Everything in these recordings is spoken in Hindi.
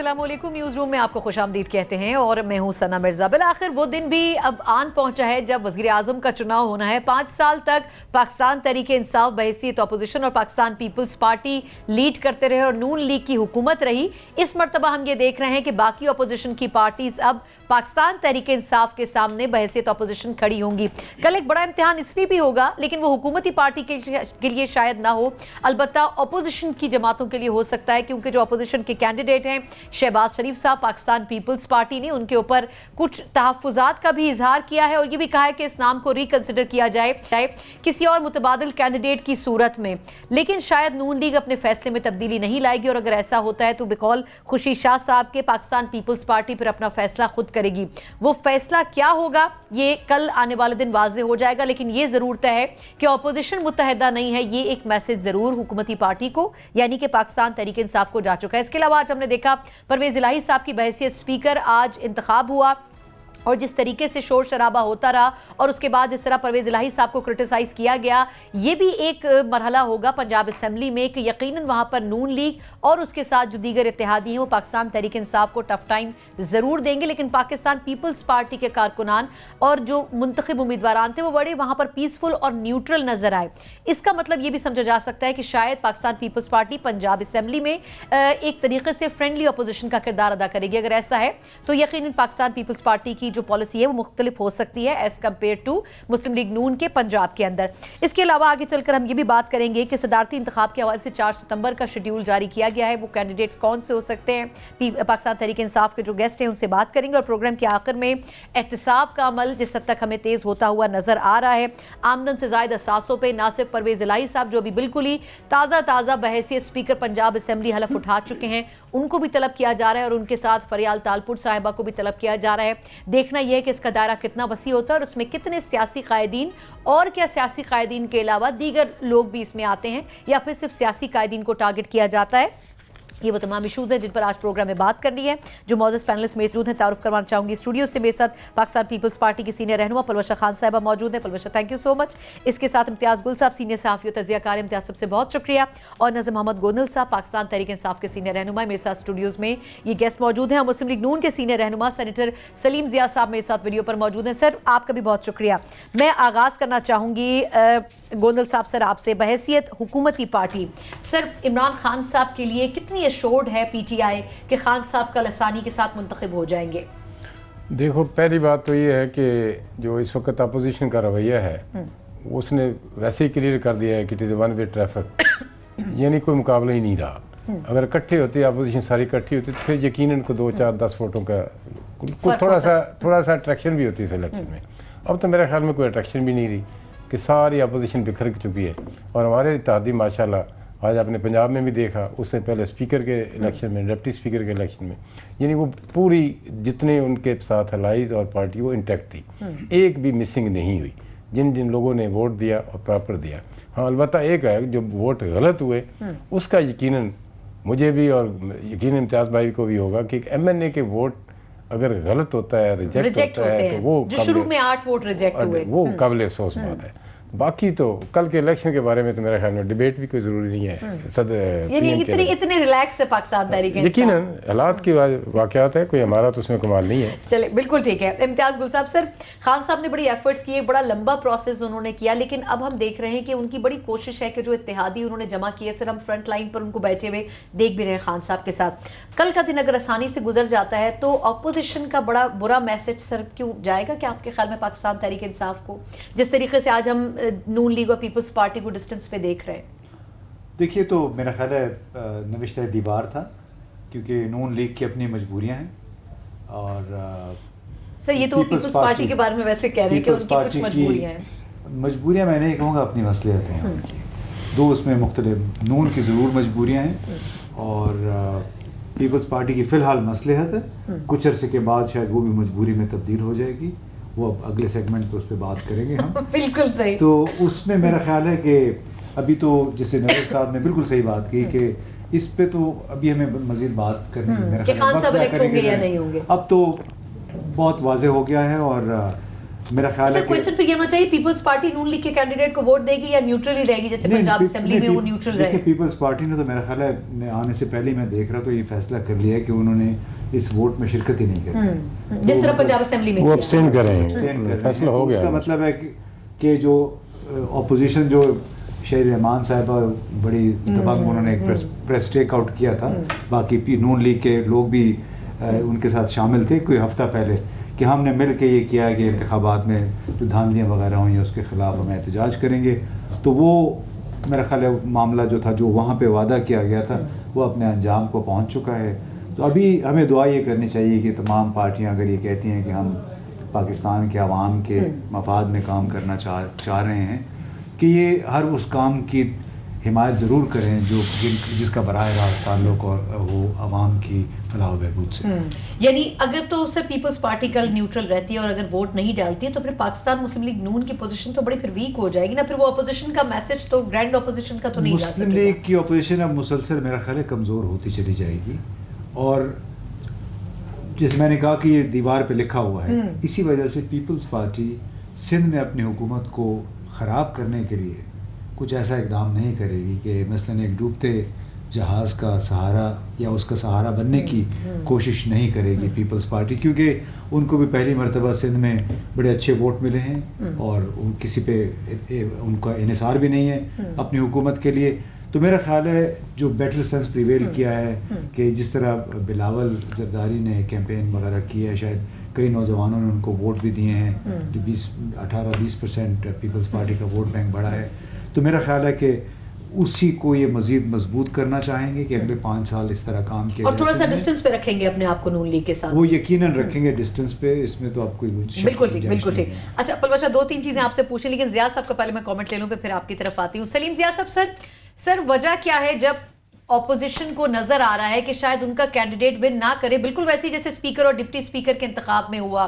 अस्सलाम वालेकुम। न्यूज़ रूम में आपको खुशामदीद कहते हैं और मैं हूं सना मिर्जा। बिल आखिर वो दिन भी अब आन पहुंचा है जब वज़ीर आज़म का चुनाव होना है। 5 साल तक पाकिस्तान तहरीके इंसाफ बहैसियत अपोजिशन और पाकिस्तान पीपल्स पार्टी लीड करते रहे और नून लीग की हुकूमत रही। इस मरतबा हम ये देख रहे हैं कि बाकी अपोजिशन की पार्टीज अब पाकिस्तान तहरीके इंसाफ के सामने बहैसियत अपोजिशन खड़ी होंगी। कल एक बड़ा इम्तिहान इसलिए भी होगा, लेकिन वो हुकूमती पार्टी के लिए शायद ना हो, अलबत्ता अपोजिशन की जमातों के लिए हो सकता है, क्योंकि जो अपोजिशन के कैंडिडेट हैं शहबाज शरीफ साहब, पाकिस्तान पीपल्स पार्टी ने उनके ऊपर कुछ तहफ़्फ़ुज़ात का भी इजहार किया है और ये भी कहा है कि इस नाम को रिकंसिडर किया जाए किसी और मुतबादिल कैंडिडेट की सूरत में। लेकिन शायद नून लीग अपने फैसले में तब्दीली नहीं लाएगी और अगर ऐसा होता है तो बिकॉल खुशी शाह साहब के पाकिस्तान पीपल्स पार्टी फिर अपना फैसला खुद करेगी। वो फैसला क्या होगा ये कल आने वाले दिन वाज़े हो जाएगा, लेकिन ये जरूर तय है कि अपोजिशन मुत्तहिदा नहीं है। ये एक मैसेज जरूर हुकूमती पार्टी को यानी कि पाकिस्तान तहरीक इंसाफ को जा चुका है। इसके अलावा आज हमने देखा परवेज इलाही साहब की बहैसियत स्पीकर आज इंतखाब हुआ और जिस तरीके से शोर शराबा होता रहा और उसके बाद जिस तरह परवेज इलाही साहब को क्रिटिसाइज किया गया, ये भी एक मरहला होगा पंजाब असम्बली में कि यकीनन वहाँ पर नून लीग और उसके साथ जो दीगर इत्तेहादी हैं वो पाकिस्तान तहरीक इंसाफ को टफ टाइम ज़रूर देंगे। लेकिन पाकिस्तान पीपल्स पार्टी के कारकुनान और जो मुंतखब उम्मीदवार थे वो बड़े वहाँ पर पीसफुल और न्यूट्रल नजर आए। इसका मतलब ये भी समझा जा सकता है कि शायद Pakistan Peoples Party Punjab assembly में एक तरीके से फ्रेंडली अपोजिशन का किरदार अदा करेगी। अगर ऐसा है तो यकीनन पाकिस्तान पीपल्स पार्टी की जो पॉलिसी है वो मुख्तलिफ हो सकती है as compare to Muslim League Noon के पंजाब के अंदर। इसके अलावा आगे चलकर हम ये भी बात करेंगे कि सदारती इंतखाब के हवाले से 4 सितंबर का शेड्यूल जारी किया गया है। वो कैंडिडेट्स कौन से हो सकते हैं, पाकिस्तान तहरीक इंसाफ के जो गेस्ट हैं उनसे बात करेंगे और प्रोग्राम के आखिर में एहतिसाब का अमल जिस हद तक हमें तेज होता हुआ नजर आ रहा है। आमदन से ज्यादा असासों पर ना सिर्फ परवेज इलाही साहब जो अभी बिल्कुल ही ताज़ा बहैसियत स्पीकर पंजाब असम्बली हलफ उठा चुके हैं, उनको भी तलब किया जा रहा है और उनके साथ फरियाल तालपुर साहिबा को भी तलब किया जा रहा है। देखना यह है कि इसका दायरा कितना वसी होता है और उसमें कितने सियासी कायदीन और क्या सियासी कायदीन के अलावा दीगर लोग भी इसमें आते हैं या फिर सिर्फ सियासी कायदीन को टारगेट किया जाता है। ये वो तमाम इशूज़ हैं जिन पर आज प्रोग्राम में बात करनी है। जो मौजूद पैनलिस्ट मौजूद हैं तारुफ करवाना चाहूँगी स्टूडियो से। मेरे साथ पाकिस्तान पीपल्स पार्टी की सीनियर रहनुमा पलवशा खान साहिबा मौजूद हैं। Palwasha thank you so much. इसके साथ इम्तियाज़ गुल साहब सीनियर सहाफ़ी और तज़ियाकार, इम्तियाज़ सबसे बहुत शुक्रिया। और नज़र मोहम्मद गोनल साहब पाकिस्तान तहरीक इंसाफ के सीनियर रहनुमा मेरे साथ स्टूडियोज़ में ये गेस्ट मौजूद हैं। मुस्लिम लीग नून के सीनियर रहनुमा सेनेटर सलीम ज़िया साहब मेरे साथ वीडियो पर मौजूद हैं। सर आपका भी बहुत शुक्रिया। मैं आगाज़ करना चाहूँगी गोनल साहब सर आपसे, बहैसियत हुकूमती पार्टी सर इमरान खान साहब के लिए कितनी एश्योर्ड है पीटीआई कि खान साहब कल आसानी के साथ मुंतखब हो जाएंगे? देखो, पहली बात तो ये है कि जो इस वक्त अपोजिशन का रवैया है उसने वैसे ही क्लियर कर दिया है कि it is one way traffic, यानी कोई मुकाबला ही नहीं रहा। अगर इकट्ठे होती अपोजिशन सारी इकट्ठी होती तो फिर यकीनन को 2, 4, 10 वोटों का थोड़ा सा अट्रैक्शन भी होती है इलेक्शन में। अब तो मेरे ख्याल में कोई अट्रैक्शन भी नहीं रही कि सारी अपोजिशन बिखर चुकी है। और हमारे इत्तेहादी माशाल्लाह आज आपने पंजाब में भी देखा, उससे पहले स्पीकर के इलेक्शन में, डिप्टी स्पीकर के इलेक्शन में, यानी वो पूरी जितने उनके साथ अलाइज और पार्टी वो इंटैक्ट थी, एक भी मिसिंग नहीं हुई। जिन जिन लोगों ने वोट दिया और प्रॉपर दिया। हाँ, अलबत्ता एक है जो वोट गलत हुए उसका यकीनन मुझे भी और यकीन इम्तियाज़ भाई को भी होगा कि MNA के वोट अगर गलत होता है, रिजेक्ट होता है तो वो शुरू में 8 वोट रिजेक्ट हुए, वो काबिल अफसोस बात है। बाकी तो कल के इलेक्शन के बारे में तो मेरे ख्याल में डिबेट भी कोई ज़रूरी नहीं है। इतने रिलैक्स है पाकिस्तान तहरीक इंसाफ, यकीनन हालात की वाक़यात है, कोई हमारा तो उसमें कमाल नहीं है। चले बिल्कुल ठीक है। इम्तियाज़ गुल साहब सर, खान साहब ने बड़ी एफर्ट्स किए, बड़ा लंबा प्रोसेस उन्होंने किया, लेकिन अब हम देख रहे हैं कि उनकी बड़ी कोशिश है कि जो इत्तेहादी उन्होंने जमा किए सर, हम फ्रंट लाइन पर उनको बैठे हुए देख भी रहे हैं खान साहब के साथ। कल का दिन अगर आसानी से गुजर जाता है तो अपोजिशन का बड़ा बुरा मैसेज सर क्यों जाएगा क्या आपके ख्याल में पाकिस्तान तहरीक इंसाफ को, जिस तरीके से आज हम नून लीग और पीपल्स पार्टी को डिस्टेंस पे देख रहे हैं? देखिए, तो मेरा ख्याल है नविश्ता दीवार था, क्योंकि नून लीग की अपनी मजबूरियां हैं और सर ये तो पीपल्स पार्टी के बारे में वैसे कह रहे हैं कि उनकी कुछ मजबूरियां हैं। मजबूरियां मैं नहीं कहूँगा, अपनी मसलियत हैं उनकी। दो उसमें मुख्तलिफ, नून की ज़रूर मजबूरियां हैं और पीपल्स पार्टी की फ़िलहाल मसलिहत है। कुछ अरसे के बाद शायद वो भी मजबूरी में तब्दील हो जाएगी, वो अब अगले सेगमेंट पे उस पर बात करेंगे हम। बिल्कुल सही। तो उसमें मेरा ख्याल है कि अभी तो जैसे नवीद साहब ने बिल्कुल सही बात की कि इस पे तो अभी हमें मजीद बात करनी है। मेरा ख्याल है होंगे या नहीं होंगे अब तो बहुत वाजे हो गया है और मेरा ख्याल है सर क्वेश्चन फिर ये होना चाहिए, पीपल्स पार्टी नून लीग के कैंडिडेट को वोट देगी या न्यूट्रल ही रहेगी, जैसे पंजाब असेंबली में वो न्यूट्रल रहे? पीपल्स पार्टी ने तो मेरा ख्याल है आने से पहले मैं देख रहा तो ये फैसला कर लिया है कि उन्होंने इस वोट में शिरकत ही नहीं करी, जिस तरह पंजाब असेंबली में वो अब्सटेन कर रहे abstain कर हैं, रहे फैसला हैं। हो गया उसका है। मतलब है कि जो ऑपोजिशन जो शेर रहमान साहिबा बड़ी दबंग उन्होंने एक प्रेस टेक आउट किया था, बाकी नून लीग के लोग भी उनके साथ शामिल थे कोई हफ्ता पहले, कि हमने मिल के ये किया है कि इंतखाबात में जो धांधलियाँ वगैरह हुई हैं उसके ख़िलाफ़ हम एहतजाज करेंगे। तो वो मेरा ख्याल है मामला जो था, जो वहाँ पे वादा किया गया था, वो अपने अंजाम को पहुँच चुका है। तो अभी हमें दुआ ये करनी चाहिए कि तमाम पार्टियाँ अगर ये कहती हैं कि हम पाकिस्तान के अवाम के मफाद में काम करना चाह रहे हैं, कि ये हर उस काम की हिमायत ज़रूर करें जो जिसका बराह रास्त ताल्लुक हो अवाम की फलाह व बहबूद से। यानी अगर तो सर पीपल्स पार्टी कल न्यूट्रल रहती है और अगर वोट नहीं डालती है तो फिर पाकिस्तान मुस्लिम लीग नून की पोजीशन तो बड़ी फिर वीक हो जाएगी ना, फिर वो अपोजिशन का मैसेज तो ग्रैंड अपोजिशन का तो नहीं जा मुस्लिम सकेगा। लीग की अपोजिशन अब मुसलसल मेरा ख्याल है कमज़ोर होती चली जाएगी, और जैसे मैंने कहा कि ये दीवार पे लिखा हुआ है, इसी वजह से पीपल्स पार्टी सिंध में अपनी हुकूमत को ख़राब करने के लिए कुछ ऐसा इकदाम नहीं करेगी कि मसलन एक डूबते जहाज़ का सहारा या उसका सहारा बनने की कोशिश नहीं करेगी पीपल्स पार्टी, क्योंकि उनको भी पहली मरतबा सिंध में बड़े अच्छे वोट मिले हैं और किसी पे उनका इन्हिसार भी नहीं है अपनी हुकूमत के लिए। तो मेरा ख्याल है जो बेटर सेंस प्रिवेल किया है कि जिस तरह बिलावल जरदारी ने कैंपेन वगैरह किया है, शायद कई नौजवानों ने उनको वोट भी दिए हैं, जो 18-20% पीपल्स पार्टी का वोट बैंक बढ़ा है। तो मेरा ख्याल है कि उसी को ये मजीद मजबूत करना चाहेंगे कि अगले 5 साल इस तरह काम किया और थोड़ा सा डिस्टेंस पे रखेंगे अपने आप को नून लीग के साथ, वो यकीनन रखेंगे डिस्टेंस पे, इसमें तो आपको बिल्कुल ठीक, बिल्कुल ठीक। अच्छा पलवशा, 2-3 चीजें आपसे पूछें, लेकिन जिया साहब का पहले मैं कमेंट ले लूं फिर आपकी तरफ आती हूँ। सलीम जिया साहब, सर वजह क्या है जब ऑपोजिशन को नजर आ रहा है कि शायद उनका कैंडिडेट विन ना करे, बिल्कुल वैसे जैसे स्पीकर और डिप्टी स्पीकर के इंतखाब में हुआ,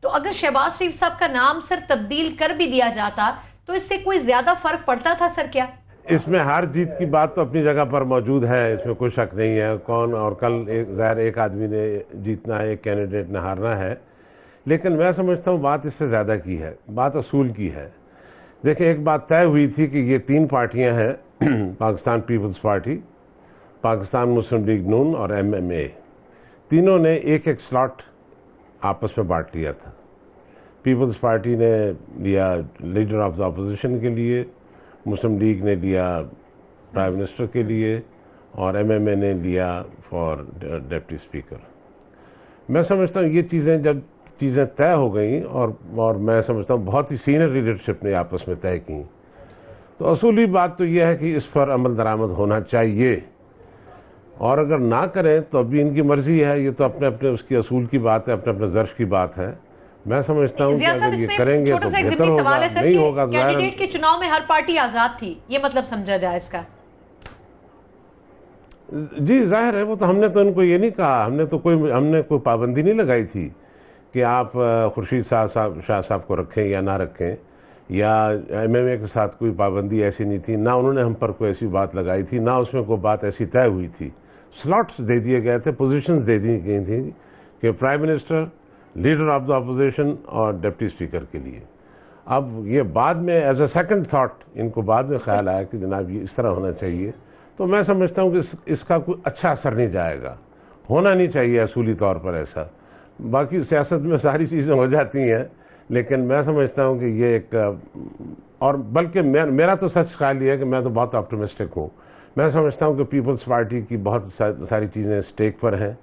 तो अगर शहबाज शरीफ साहब का नाम सर तब्दील कर भी दिया जाता तो इससे कोई ज्यादा फर्क पड़ता था सर क्या? इसमें हार जीत की बात तो अपनी जगह पर मौजूद है, इसमें कोई शक नहीं है। कौन और कल ज़ाहिर एक आदमी ने जीतना है, एक कैंडिडेट ने हारना है, लेकिन मैं समझता हूँ बात इससे ज़्यादा की है, बात असूल की है। देखिए, एक बात तय हुई थी कि ये 3 पार्टियां हैं पाकिस्तान पीपल्स पार्टी, पाकिस्तान मुस्लिम लीग नून और MMA, तीनों ने एक स्लॉट आपस में बांट लिया था। पीपल्स पार्टी ने लिया लीडर ऑफ द अपोजिशन के लिए, मुस्लिम लीग ने लिया प्राइम मिनिस्टर के लिए और MMA ने लिया फॉर डिप्टी स्पीकर। मैं समझता हूँ ये चीज़ें जब चीज़ें तय हो गई और मैं समझता हूँ बहुत ही सीनियर लीडरशिप ने आपस में तय की, तो असूली बात तो यह है कि इस पर अमल दरामद होना चाहिए, और अगर ना करें तो अभी इनकी मर्जी है, ये तो अपने अपने उसकी असूल की बात है, अपने अपने ज़र्फ की बात है। मैं समझता हूँ कि अगर ये करेंगे तो बेहतर होगा, नहीं होगा तो कैंडिडेट के चुनाव में हर पार्टी आजाद थी, ये मतलब समझा जाए इसका? जी जाहिर है, वो तो हमने तो इनको ये नहीं कहा, हमने कोई पाबंदी नहीं लगाई थी कि आप खुर्शीद शाह साहब को रखें या ना रखें, या MMA के साथ कोई पाबंदी ऐसी नहीं थी, ना उन्होंने हम पर कोई ऐसी बात लगाई थी, ना उसमें कोई बात ऐसी तय हुई थी। स्लॉट्स दे दिए गए थे, पोजीशंस दे दी गई थी कि prime minister, leader of the opposition और डिप्टी स्पीकर के लिए। अब ये बाद में एज अ सेकंड थॉट इनको बाद में ख्याल आया कि जनाब ये इस तरह होना चाहिए, तो मैं समझता हूँ कि इसका कोई अच्छा असर नहीं जाएगा, होना नहीं चाहिए असूली तौर पर ऐसा। बाकी सियासत में सारी चीज़ें हो जाती हैं, लेकिन मैं समझता हूँ कि ये एक, और बल्कि मेरा तो सच ख्याल ये है कि मैं तो बहुत ऑप्टिमिस्टिक हूँ। मैं समझता हूँ कि पीपल्स पार्टी की बहुत सारी चीज़ें स्टेक पर हैं।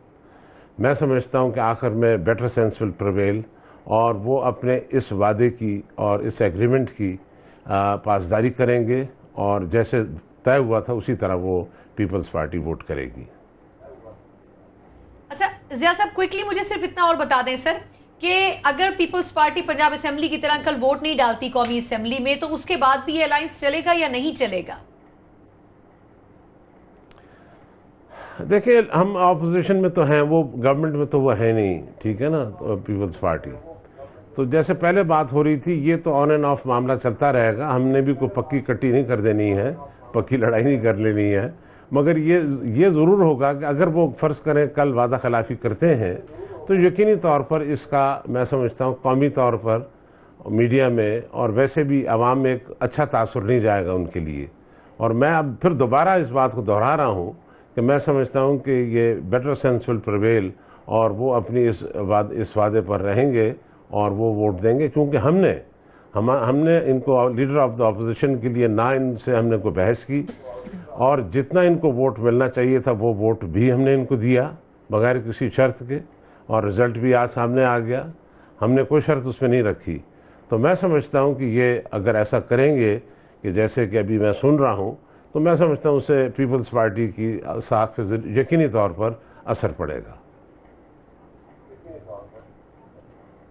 मैं समझता हूँ कि आखिर में बेटर सेंस विल प्रिवेल, और वो अपने इस वादे की और इस एग्रीमेंट की पासदारी करेंगे, और जैसे तय हुआ था उसी तरह वो पीपल्स पार्टी वोट करेगी। अच्छा जिया साहब, क्विकली मुझे सिर्फ इतना और बता दें सर कि अगर पीपल्स पार्टी पंजाब असेंबली की तरह कल वोट नहीं डालती कौमी असेंबली में, तो उसके बाद भी ये अलायंस चलेगा या नहीं चलेगा? देखिए, हम ऑपोजिशन में तो हैं, वो गवर्नमेंट में तो वो है नहीं, ठीक है ना, तो पीपल्स पार्टी। तो जैसे पहले बात हो रही थी, ये तो ऑन एंड ऑफ मामला चलता रहेगा, हमने भी कोई पक्की कट्टी नहीं कर देनी है, पक्की लड़ाई नहीं कर लेनी है, मगर ये ज़रूर होगा कि अगर वो फ़र्ज़ करें कल वादा खिलाफ़ी करते हैं, तो यकीनी तौर पर इसका मैं समझता हूँ कौमी तौर पर मीडिया में और वैसे भी आवाम में एक अच्छा तासुर नहीं जाएगा उनके लिए। और मैं अब फिर दोबारा इस बात को दोहरा रहा हूँ कि मैं समझता हूँ कि ये बेटर सेंस विल प्रिवेल और वो अपनी इस वादे पर रहेंगे और वो वोट देंगे, क्योंकि हमने इनको लीडर ऑफ द अपोजिशन के लिए ना इनसे हमने कोई बहस की और जितना इनको वोट मिलना चाहिए था वो वोट भी हमने इनको दिया बगैर किसी शर्त के, और रिज़ल्ट भी आज सामने आ गया। हमने कोई शर्त उसमें नहीं रखी। तो मैं समझता हूँ कि ये अगर ऐसा करेंगे कि जैसे कि अभी मैं सुन रहा हूँ, तो मैं समझता हूँ उससे पीपल्स पार्टी की साख पे यकीनी तौर पर असर पड़ेगा।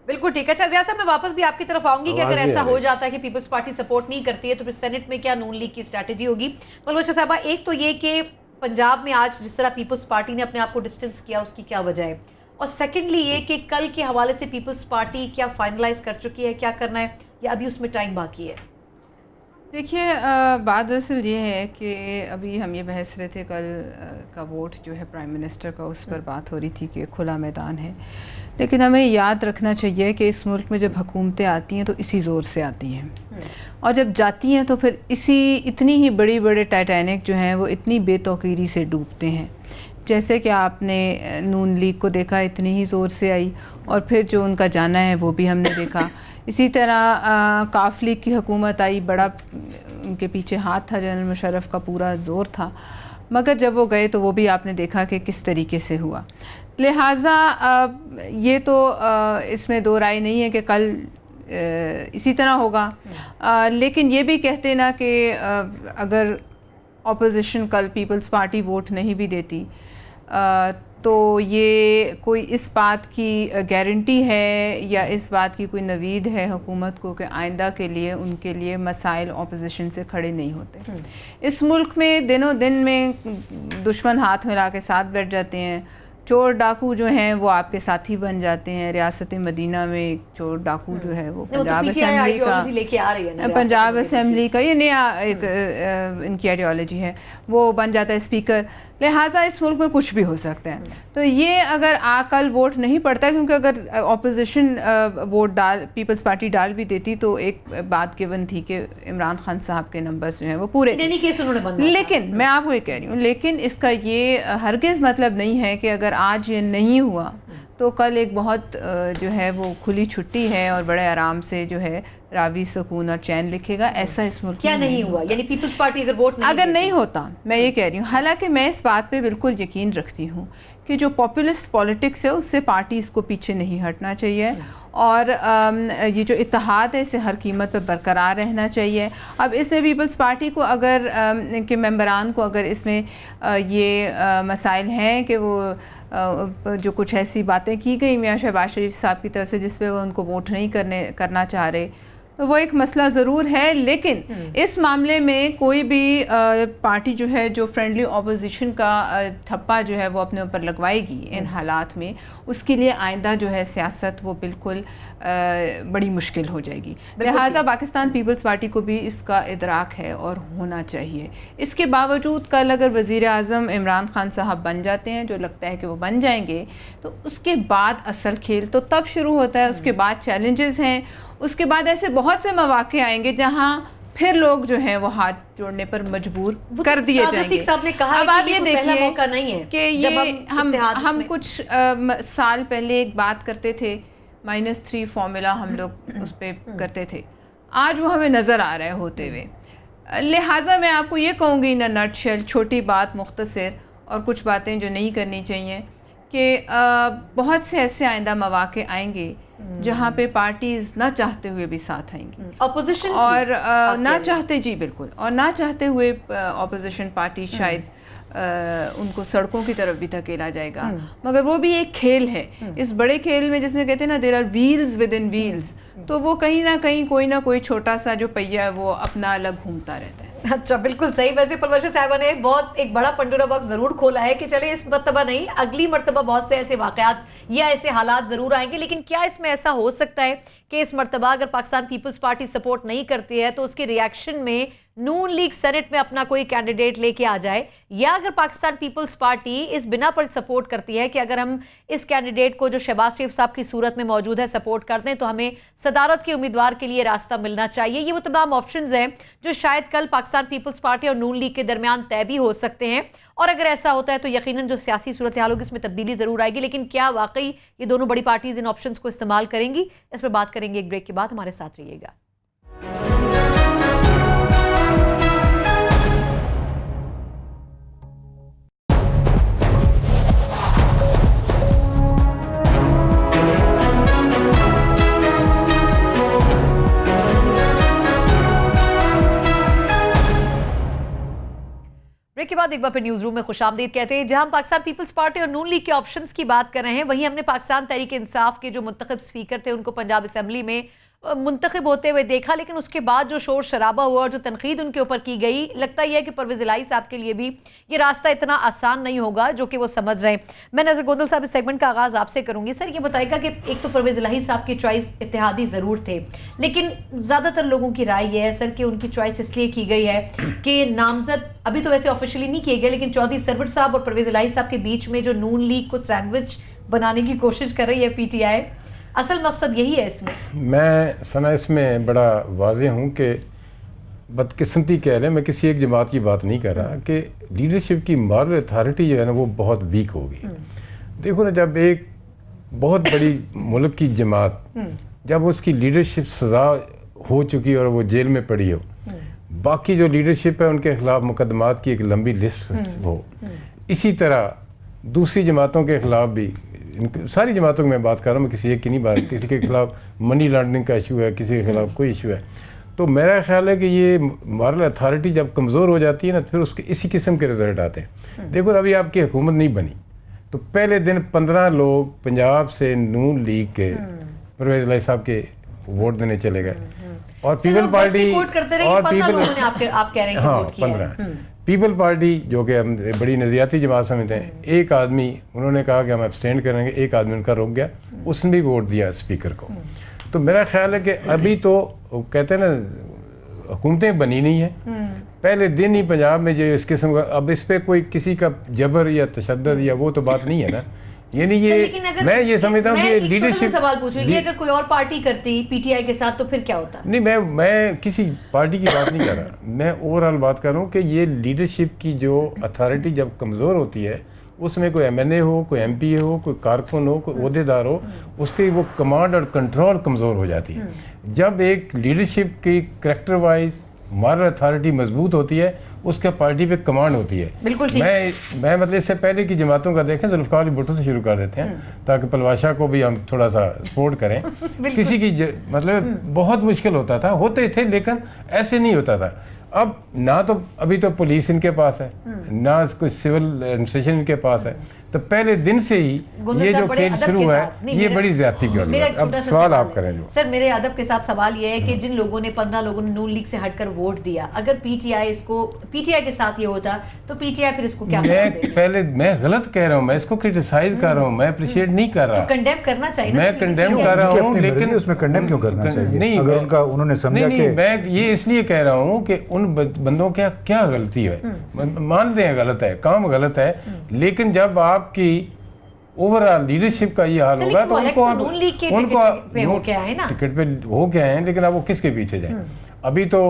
बिल्कुल ठीक है। अच्छा ज़िया साहब, मैं वापस भी आपकी तरफ आऊंगी कि अगर ऐसा हो जाता है कि पीपल्स पार्टी सपोर्ट नहीं करती है तो फिर सेनेट में क्या नून लीग की स्ट्रैटेजी होगी? बलबच्चा साहबा, एक तो ये कि पंजाब में आज जिस तरह पीपल्स पार्टी ने अपने आप को डिस्टेंस किया उसकी क्या वजह है, और सेकेंडली ये कि कल के हवाले से पीपल्स पार्टी क्या फाइनलाइज कर चुकी है क्या करना है, या अभी उसमें टाइम बाकी है? देखिए, बात दरअसल ये है कि अभी हम ये बहस रहे थे कल का वोट जो है प्राइम मिनिस्टर का, उस पर बात हो रही थी कि खुला मैदान है, लेकिन हमें याद रखना चाहिए कि इस मुल्क में जब हुकूमतें आती हैं तो इसी ज़ोर से आती हैं, और जब जाती हैं तो फिर इतनी ही बड़े टाइटैनिक जो हैं वो इतनी बेतौकीरी से डूबते हैं। जैसे कि आपने नून लीग को देखा, इतनी ही ज़ोर से आई, और फिर जो उनका जाना है वो भी हमने देखा। इसी तरह काफ लीग की हुकूमत आई, बड़ा उनके पीछे हाथ था, जनरल मुशर्रफ का पूरा ज़ोर था, मगर जब वो गए तो वो भी आपने देखा कि किस तरीके से हुआ। लिहाजा ये तो इसमें दो राय नहीं है कि कल इसी तरह होगा, लेकिन ये भी कहते ना कि अगर ऑपोजिशन कल पीपल्स पार्टी वोट नहीं भी देती तो ये कोई इस बात की गारंटी है या इस बात की कोई नवीद है हुकूमत को कि आइंदा के लिए उनके लिए मसाइल ऑपोजिशन से खड़े नहीं होते। इस मुल्क में दिनों दिन में दुश्मन हाथ मिला के साथ बैठ जाते हैं, चोर डाकू जो हैं वो आपके साथी बन जाते हैं। रियासत मदीना में एक चोर डाकू जो है वो पंजाब असेंबली का लेके आ रही है ना, पंजाब असेंबली का ये नया एक इनकी आइडियोलॉजी है, वो बन जाता है स्पीकर। लिहाजा इस मुल्क में कुछ भी हो सकता है। तो ये अगर कल वोट नहीं पड़ता, क्योंकि अगर ऑपोजिशन वोट पीपल्स पार्टी डाल भी देती तो एक बात गिवन थी कि इमरान खान साहब के नंबर्स जो हैं वो पूरे, लेकिन मैं आपको ये कह रही हूँ, लेकिन इसका ये हरगिज़ मतलब नहीं है कि अगर आज ये नहीं हुआ तो कल एक बहुत जो है वो खुली छुट्टी है और बड़े आराम से जो है रावी सुकून और चैन लिखेगा। ऐसा इस मुल्क क्या नहीं हुआ? यानी पीपल्स पार्टी अगर वोट नहीं होता, मैं ये कह रही हूँ। हालांकि मैं इस बात पे बिल्कुल यकीन रखती हूँ कि जो पॉपुलिस्ट पॉलिटिक्स है उससे पार्टीज़ को पीछे नहीं हटना चाहिए, और ये जो इत्तेहाद है इसे हर कीमत पर बरकरार रहना चाहिए। अब इसमें पीपल्स पार्टी को अगर के मेंबरान को अगर इसमें ये मसाइल हैं कि वो जो कुछ ऐसी बातें की गई मियां शहबाज शरीफ साहब की तरफ से जिस पे वो उनको वोट नहीं करना चाह रहे, तो वो एक मसला ज़रूर है। लेकिन इस मामले में कोई भी पार्टी जो है जो फ्रेंडली ऑपोजिशन का ठप्पा जो है वो अपने ऊपर लगवाएगी इन हालात में, उसके लिए आइंदा जो है सियासत वो बिल्कुल बड़ी मुश्किल हो जाएगी। लिहाजा पाकिस्तान पीपल्स पार्टी को भी इसका इदराक है और होना चाहिए। इसके बावजूद कल अगर वज़ीर आज़म इमरान खान साहब बन जाते हैं, जो लगता है कि वो बन जाएंगे, तो उसके बाद असल खेल तो तब शुरू होता है। उसके बाद चैलेंजेस हैं, उसके बाद ऐसे बहुत से मौके आएंगे जहां फिर लोग जो हैं वो हाथ जोड़ने पर मजबूर कर दिए जाएंगे। अब आप ये देखिए कि ये हम कुछ साल पहले एक बात करते थे, -3 फार्मूला हम लोग उस पर करते थे, आज वो हमें नज़र आ रहा है होते हुए। लिहाजा मैं आपको ये कहूँगी इन नटशेल, छोटी बात मुख्तसर और कुछ बातें जो नहीं करनी चाहिए, कि बहुत से ऐसे आइंदा मौके आएंगे जहाँ पे पार्टीज ना चाहते हुए भी साथ आएंगी, ऑपोजिशन और ना चाहते, जी बिल्कुल, और ना चाहते हुए ऑपोजिशन पार्टी शायद उनको सड़कों की तरफ भी धकेला जाएगा। मगर वो भी एक खेल है, इस बड़े खेल में जिसमें कहते हैं ना there are wheels within wheels, तो वो कहीं ना कहीं कोई ना कोई छोटा सा जो पहिया है वो अपना अलग घूमता रहता है। अच्छा, बिल्कुल सही। वैसे परवरशा साहिबा ने बहुत एक बड़ा पंडोरा बॉक्स जरूर खोला है कि चले इस मर्तबा नहीं, अगली मर्तबा बहुत से ऐसे वाकयात या ऐसे हालात जरूर आएंगे। लेकिन क्या इसमें ऐसा हो सकता है कि इस मर्तबा अगर पाकिस्तान पीपल्स पार्टी सपोर्ट नहीं करती है तो उसके रिएक्शन में नून लीग सेनेट में अपना कोई कैंडिडेट लेके आ जाए, या अगर पाकिस्तान पीपल्स पार्टी इस बिना पर सपोर्ट करती है कि अगर हम इस कैंडिडेट को जो शहबाज शरीफ साहब की सूरत में मौजूद है सपोर्ट करते हैं तो हमें सदारत के उम्मीदवार के लिए रास्ता मिलना चाहिए। ये वो तमाम ऑप्शंस हैं जो शायद कल पाकिस्तान पीपल्स पार्टी और नून लीग के दरमियान तय भी हो सकते हैं, और अगर ऐसा होता है तो यकीनन जो सियासी सूरत हाल होगी उसमें तब्दीली जरूर आएगी। लेकिन क्या वाकई ये दोनों बड़ी पार्टीज इन ऑप्शंस को इस्तेमाल करेंगी, इस पर बात करेंगे एक ब्रेक के बाद। हमारे साथ रहिएगा। ब्रेक के बाद एक बार फिर न्यूज रूम में खुशामदीद कहते हैं, जहां हम पाकिस्तान पीपल्स पार्टी और नून लीग के ऑप्शंस की बात कर रहे हैं, वहीं हमने पाकिस्तान तहरीक इंसाफ के जो मुंतखब स्पीकर थे उनको पंजाब असेंबली में मुंतखब होते हुए देखा, लेकिन उसके बाद जो शोर शराबा हुआ और जो तनकीद उनके ऊपर की गई, लगता यह है कि परवेज़ इलाही साहब के लिए भी ये रास्ता इतना आसान नहीं होगा जो कि वो समझ रहे हैं। मैं नज़र गोंदल साहब इस सेगमेंट का आगाज़ आपसे करूंगी। सर, ये बताएगा कि एक तो परवेज़ इलाही साहब की चॉइस इत्तेहादी ज़रूर थे, लेकिन ज़्यादातर लोगों की राय ये है सर कि उनकी चॉइस इसलिए की गई है कि नामजद अभी तो वैसे ऑफिशियली नहीं किए गए, लेकिन चौधरी सरवर साहब और परवेज़ इलाही साहब के बीच में जो नून लीग कुछ सैंडविच बनाने की कोशिश कर रही है PTI, असल मकसद यही है इसमें। मैं सना इसमें बड़ा वाज़ेह हूँ कि बदकिस्मती कह लें, मैं किसी एक जमात की बात नहीं कर रहा, कि लीडरशिप की मॉरल अथॉरिटी जो है ना वो बहुत वीक होगी। देखो ना, जब एक बहुत बड़ी मुल्क की जमात जब उसकी लीडरशिप सज़ा हो चुकी और वो जेल में पड़ी हो, बाकी जो लीडरशिप है उनके खिलाफ मुकदमात की एक लंबी लिस्ट हो, इसी तरह दूसरी जमातों के खिलाफ भी, सारी जमातों की मैं बात कर रहा हूँ, मैं किसी एक की नहीं बात, किसी के खिलाफ मनी लॉन्ड्रिंग का इशू है, किसी के खिलाफ कोई इशू है, तो मेरा ख्याल है कि ये मॉरल अथॉरिटी जब कमज़ोर हो जाती है ना, फिर उसके इसी किस्म के रिजल्ट आते हैं। देखो, अभी आपकी हुकूमत नहीं बनी तो पहले दिन 15 लोग पंजाब से नून लीग के परवेज़ इलाही साहब के वोट देने चले गए, और पीपल पार्टी और पीपल 15 पीपल पार्टी जो कि हम बड़ी नज़रियाती जमात समझते हैं, एक आदमी उन्होंने कहा कि हम एब्सटेंड करेंगे, एक आदमी उनका रुक गया, उसने भी वोट दिया स्पीकर को। तो मेरा ख्याल है कि अभी तो कहते हैं ना हुकूमतें बनी नहीं है, पहले दिन ही पंजाब में जो इस किस्म का, अब इस पर कोई किसी का जबर या तशद्दुद या वो तो बात नहीं है ना, यानी ये मैं ये समझता हूँ कि लीडरशिप। सवाल पूछूंगी, अगर कोई और पार्टी करती PTI के साथ तो फिर क्या होता? नहीं, मैं किसी पार्टी की बात नहीं कर रहा, मैं ओवरऑल बात कर रहा हूँ कि ये लीडरशिप की जो अथॉरिटी जब कमज़ोर होती है, उसमें कोई MNA हो, कोई MP हो, कोई कारकुन हो, कोई ओहदेदार हो, उसकी वो कमांड और कंट्रोल कमज़ोर हो जाती है। जब एक लीडरशिप की करैक्टर वाइज मॉरल अथॉरिटी मजबूत होती है, उसके पार्टी पे कमांड होती है। बिल्कुल ठीक। मैं मतलब इससे पहले की जमातों का देखें, जुल्फ़िकार अली भुट्टो से शुरू कर देते हैं ताकि पलवाशा को भी हम थोड़ा सा सपोर्ट करें। किसी की मतलब बहुत मुश्किल होता था, होते थे, लेकिन ऐसे नहीं होता था। अब ना तो अभी तो पुलिस इनके पास है, ना कोई सिविल एडमिनिस्ट्रेशन इनके पास है, तो पहले दिन से ही ये जो खेल शुरू हुआ है, ये बड़ी ज्यादती की बात है। अब सवाल आप करें जो। सर, मेरे अदब के साथ सवाल ये है कि जिन लोगों ने 15 लोगों ने नून लीग से हटकर वोट दिया, अगर PTI के साथ ये होता तो PTI फिर इसको क्या? मैं गलत कह रहा हूँ, मैं इसको क्रिटिसाइज कर रहा हूँ, मैं अप्रिशिएट नहीं कर रहा। कंडेम करना चाहिए, मैं कंडेम कर रहा हूँ, लेकिन उसमें कंडेम क्यों करना चाहिए? नहीं, अगर उनका उन्होंने समझा कि मैं ये इसलिए कह रहा हूँ कि उन बंदों के क्या गलती है, मानते हैं गलत है, काम गलत है, लेकिन जब आपकी ओवरऑल लीडरशिप का ये हाल होगा तो उनको टिकट पे हो के आए हैं, लेकिन अब वो किसके पीछे जाए? अभी तो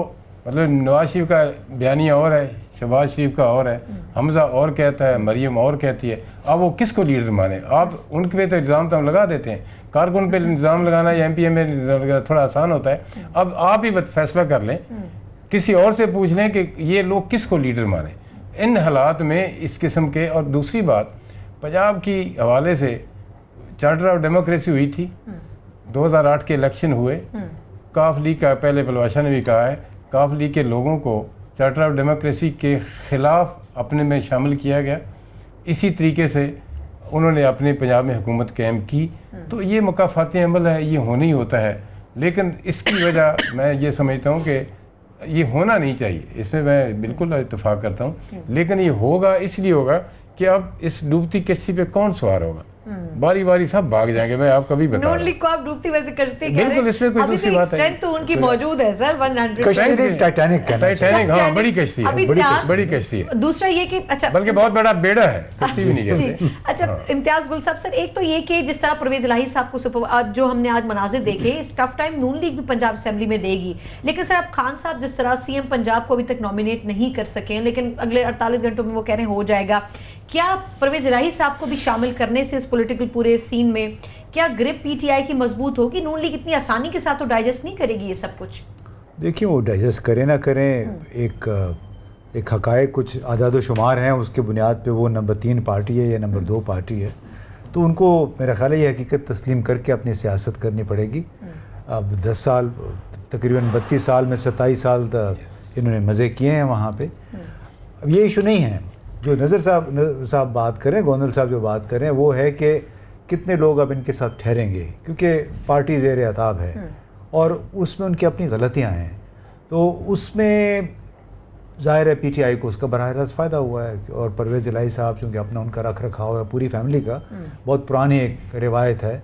मतलब नवाज शरीफ का बयानिया और है, शहबाज शरीफ का और है, हमजा और कहता है, मरियम और कहती है, अब वो किसको लीडर माने? आप उनके पे तो इल्ज़ाम तो हम लगा देते हैं, कारकुन पे इल्ज़ाम लगाना या MPA में थोड़ा आसान होता है। अब आप ही फैसला कर लें, किसी और से पूछ लें कि ये लोग किसको लीडर माने इन हालात में, इस किस्म के। और दूसरी बात, पंजाब की हवाले से चार्टर ऑफ डेमोक्रेसी हुई थी, 2008 के इलेक्शन हुए, काफ लीग का, पहले पलवाशा ने भी कहा है, काफ लीग के लोगों को चार्टर ऑफ डेमोक्रेसी के ख़िलाफ़ अपने में शामिल किया गया, इसी तरीके से उन्होंने अपने पंजाब में हुकूमत कायम की। तो ये मुकाफ़ाती अमल है, ये होना ही होता है, लेकिन इसकी वजह मैं ये समझता हूँ कि ये होना नहीं चाहिए, इसमें मैं बिल्कुल इत्तेफाक करता हूँ, लेकिन ये होगा इसलिए होगा कि अब इस डूबती कश्ती पे कौन सवार होगा? बारी बारी सब भाग जाएंगे, मैं आपको भी बता नून रहा हूं। लीग को आप डूबती वैसे करते कह बिल्कुल, रहे हैं। इसमें कोई अभी दूसरी तो बात है। स्ट्रेंथ तो उनकी मौजूद है सर 100। कश्मीरी टाइटैनिक कहना चाहिए। टाइटैनिक, हाँ, बड़ी कश्ती है, अभी बड़ी इम्तियाज- बड़ी कश्ती है, दूसरा ये कि अच्छा बल्कि बहुत बड़ा बेड़ा है, कश्ती भी नहीं जी, कहते। अच्छा इम्तियाज गुल साहब, सर एक तो ये कि जिस तरह परवेज इलाही साहब को आज जो हमने आज मनाजिर देखे, इस टफ टाइम नून लीग भी पंजाब असेंबली में देगी, लेकिन सर अब खान साहब जिस तरह सीएम पंजाब को अभी तक नॉमिनेट नहीं कर सके, लेकिन अगले 48 घंटों में वो कह रहे हैं हो जाएगा, क्या परवेज इलाही साहब को भी शामिल करने से इस पॉलिटिकल पूरे सीन में क्या ग्रिप पीटीआई की मजबूत होगी? नून लीग इतनी आसानी के साथ तो डाइजेस्ट नहीं करेगी ये सब कुछ। देखिए वो डाइजेस्ट करें ना करें, एक हकायक कुछ आदाद शुमार हैं, उसके बुनियाद पे वो नंबर 3 पार्टी है या नंबर 2 पार्टी है, तो उनको मेरा ख्याल है ये हकीकत तस्लीम करके अपनी सियासत करनी पड़ेगी। अब 10 साल, तकरीबन 32 साल में 27 साल तक इन्होंने मज़े किए हैं वहाँ पे। अब ये इशू नहीं है जो नज़र साहब बात करें, गोंदल साहब जो बात करें, वो है कि कितने लोग अब इनके साथ ठहरेंगे, क्योंकि पार्टी ज़ेर अताब है और उसमें उनकी अपनी गलतियाँ हैं, तो उसमें ज़ाहिर है पीटीआई को उसका बराह रास्त फ़ायदा हुआ है। और परवेज़ इलाही साहब चूँकि अपना उनका रख रखाव है पूरी फैमिली का, बहुत पुरानी एक रिवायत है,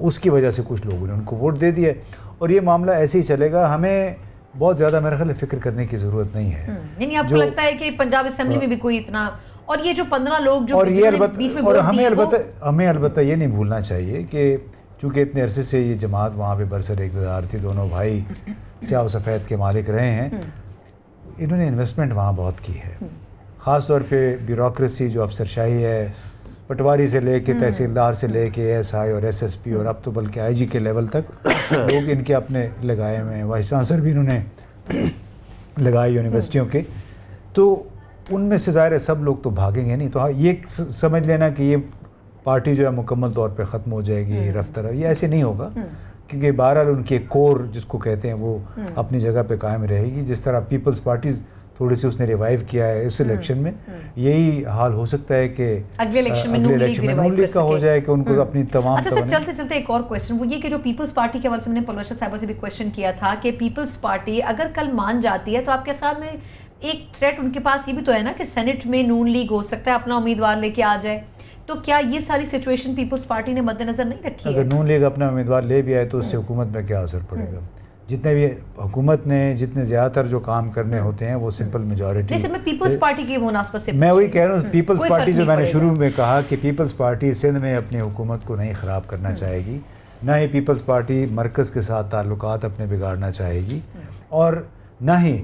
उसकी वजह से कुछ लोगों ने उनको वोट दे दिए और ये मामला ऐसे ही चलेगा। हमें बहुत ज़्यादा मेरे ख्याल फिक्र करने की ज़रूरत नहीं है। नहीं, आपको लगता है कि पंजाब असेंबली में भी कोई इतना, और ये जो 15 लोग जो और ये बीच में और वोट हमें दिए, अलबत्ता ये नहीं भूलना चाहिए कि चूँकि इतने अरसे से ये जमात वहाँ पे बरसर इक़्तिदार थी, दोनों भाई स्याह सफ़ेद के मालिक रहे हैं, इन्होंने इन्वेस्टमेंट वहाँ बहुत की है, ख़ास तौर पे ब्यूरोक्रेसी जो अफसरशाही है, पटवारी से लेके तहसीलदार से लेके एएसआई और एसएसपी और अब तो बल्कि आईजी के लेवल तक लोग इनके अपने लगाए हुए हैं, वाइस चांसलर भी इन्होंने लगाए यूनिवर्सिटियों के, तो उनमें से ज़ाहिर है सब लोग तो भागेंगे नहीं। तो हाँ, ये समझ लेना कि ये पार्टी जो है मुकम्मल तौर पे ख़त्म हो जाएगी रफ्तार, ये ऐसे नहीं होगा, क्योंकि बहरहाल उनकी एक कोर जिसको कहते हैं वो अपनी जगह पे कायम रहेगी। जिस तरह पीपल्स पार्टी थोड़ी सी उसने रिवाइव किया है इस इलेक्शन में, यही हाल हो सकता है कि अगले इलेक्शन में नून लीग का हो जाए कि उनको अपनी तमाम। अच्छा सर, चलते चलते एक और क्वेश्चन, वो ये कि जो पीपल्स पार्टी के हवाले से मैंने पलवशा साहिबा से भी क्वेश्चन किया था कि पीपल्स पार्टी अगर कल मान जाती है तो आपके ख्याल में एक थ्रेट उनके पास ये भी तो है ना कि सेनेट में नून लीग हो सकता है अपना उम्मीदवार लेके आ जाए, तो क्या ये सारी सिचुएशन पीपल्स पार्टी ने मद्देनजर नहीं रखी है? अगर नून लीग अपना उम्मीदवार ले भी आए तो उससे हुकूमत में क्या असर पड़ेगा? जितने भी हुकूमत ने जितने ज़्यादातर जो काम करने होते हैं वो सिंपल मेजॉरिटी। नहीं सर, मैं पीपल्स पार्टी की मुनासबत से मैं वही कह रहा हूँ, पीपल्स कोई पार्टी फर्क जो नहीं मैंने पड़ेगा। शुरू में कहा कि पीपल्स पार्टी सिंध में अपनी हुकूमत को नहीं ख़राब करना चाहेगी, ना ही पीपल्स पार्टी मरकज़ के साथ ताल्लुकात अपने बिगाड़ना चाहेगी, और ना ही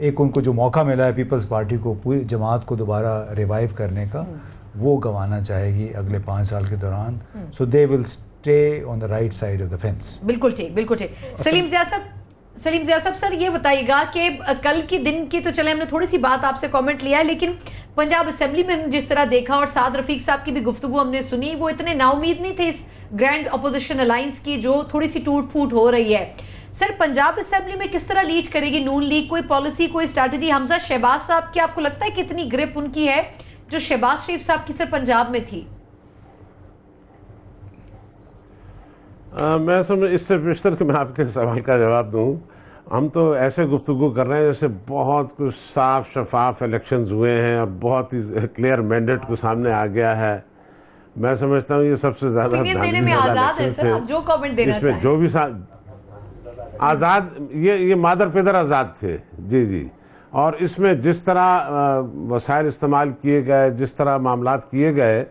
एक उनको जो मौका मिला है पीपल्स पार्टी को पूरी जमात को दोबारा रिवाइव करने का, वो गंवाना चाहेगी अगले 5 साल के दौरान। So they will stay on the right side of the fence. बिल्कुल ठीक, बिल्कुल ठीक। सलीम ज़िया साहब सर ये बताइएगा कि कल के दिन की तो चले हमने थोड़ी सी बात आपसे कमेंट लिया है, लेकिन पंजाब असेंबली में हमने जिस तरह देखा और साद रफीक साहब की भी गुफ्तगू हमने सुनी, वो इतने नाउमीद नहीं थे इस ग्रैंड अपोजिशन अलायंस की जो थोड़ी सी टूट फूट हो रही है। सर पंजाब असेंबली में किस तरह लीड करेगी नून लीग? कोई पॉलिसी, कोई स्ट्रैटेजी? हमजा शहबाज साहब की आपको लगता है कितनी ग्रिप उनकी है जो शहबाज शरीफ साहब की सर पंजाब में थी? मैं समझ इससे बेशतर कि मैं आपके सवाल का जवाब दूं, हम तो ऐसे गुफ्तगू कर रहे हैं जैसे बहुत कुछ साफ शफाफ इलेक्शंस हुए हैं और बहुत ही क्लियर मैंडेट को सामने आ गया है। मैं समझता हूँ ये सबसे ज़्यादा देने में आज़ाद है सर, आप जो कमेंट देना इसमें चाहें। जो भी आज़ाद, ये मादर पेदर आज़ाद थे जी जी। और इसमें जिस तरह वसाइल इस्तेमाल किए गए, जिस तरह मामलात किए गए,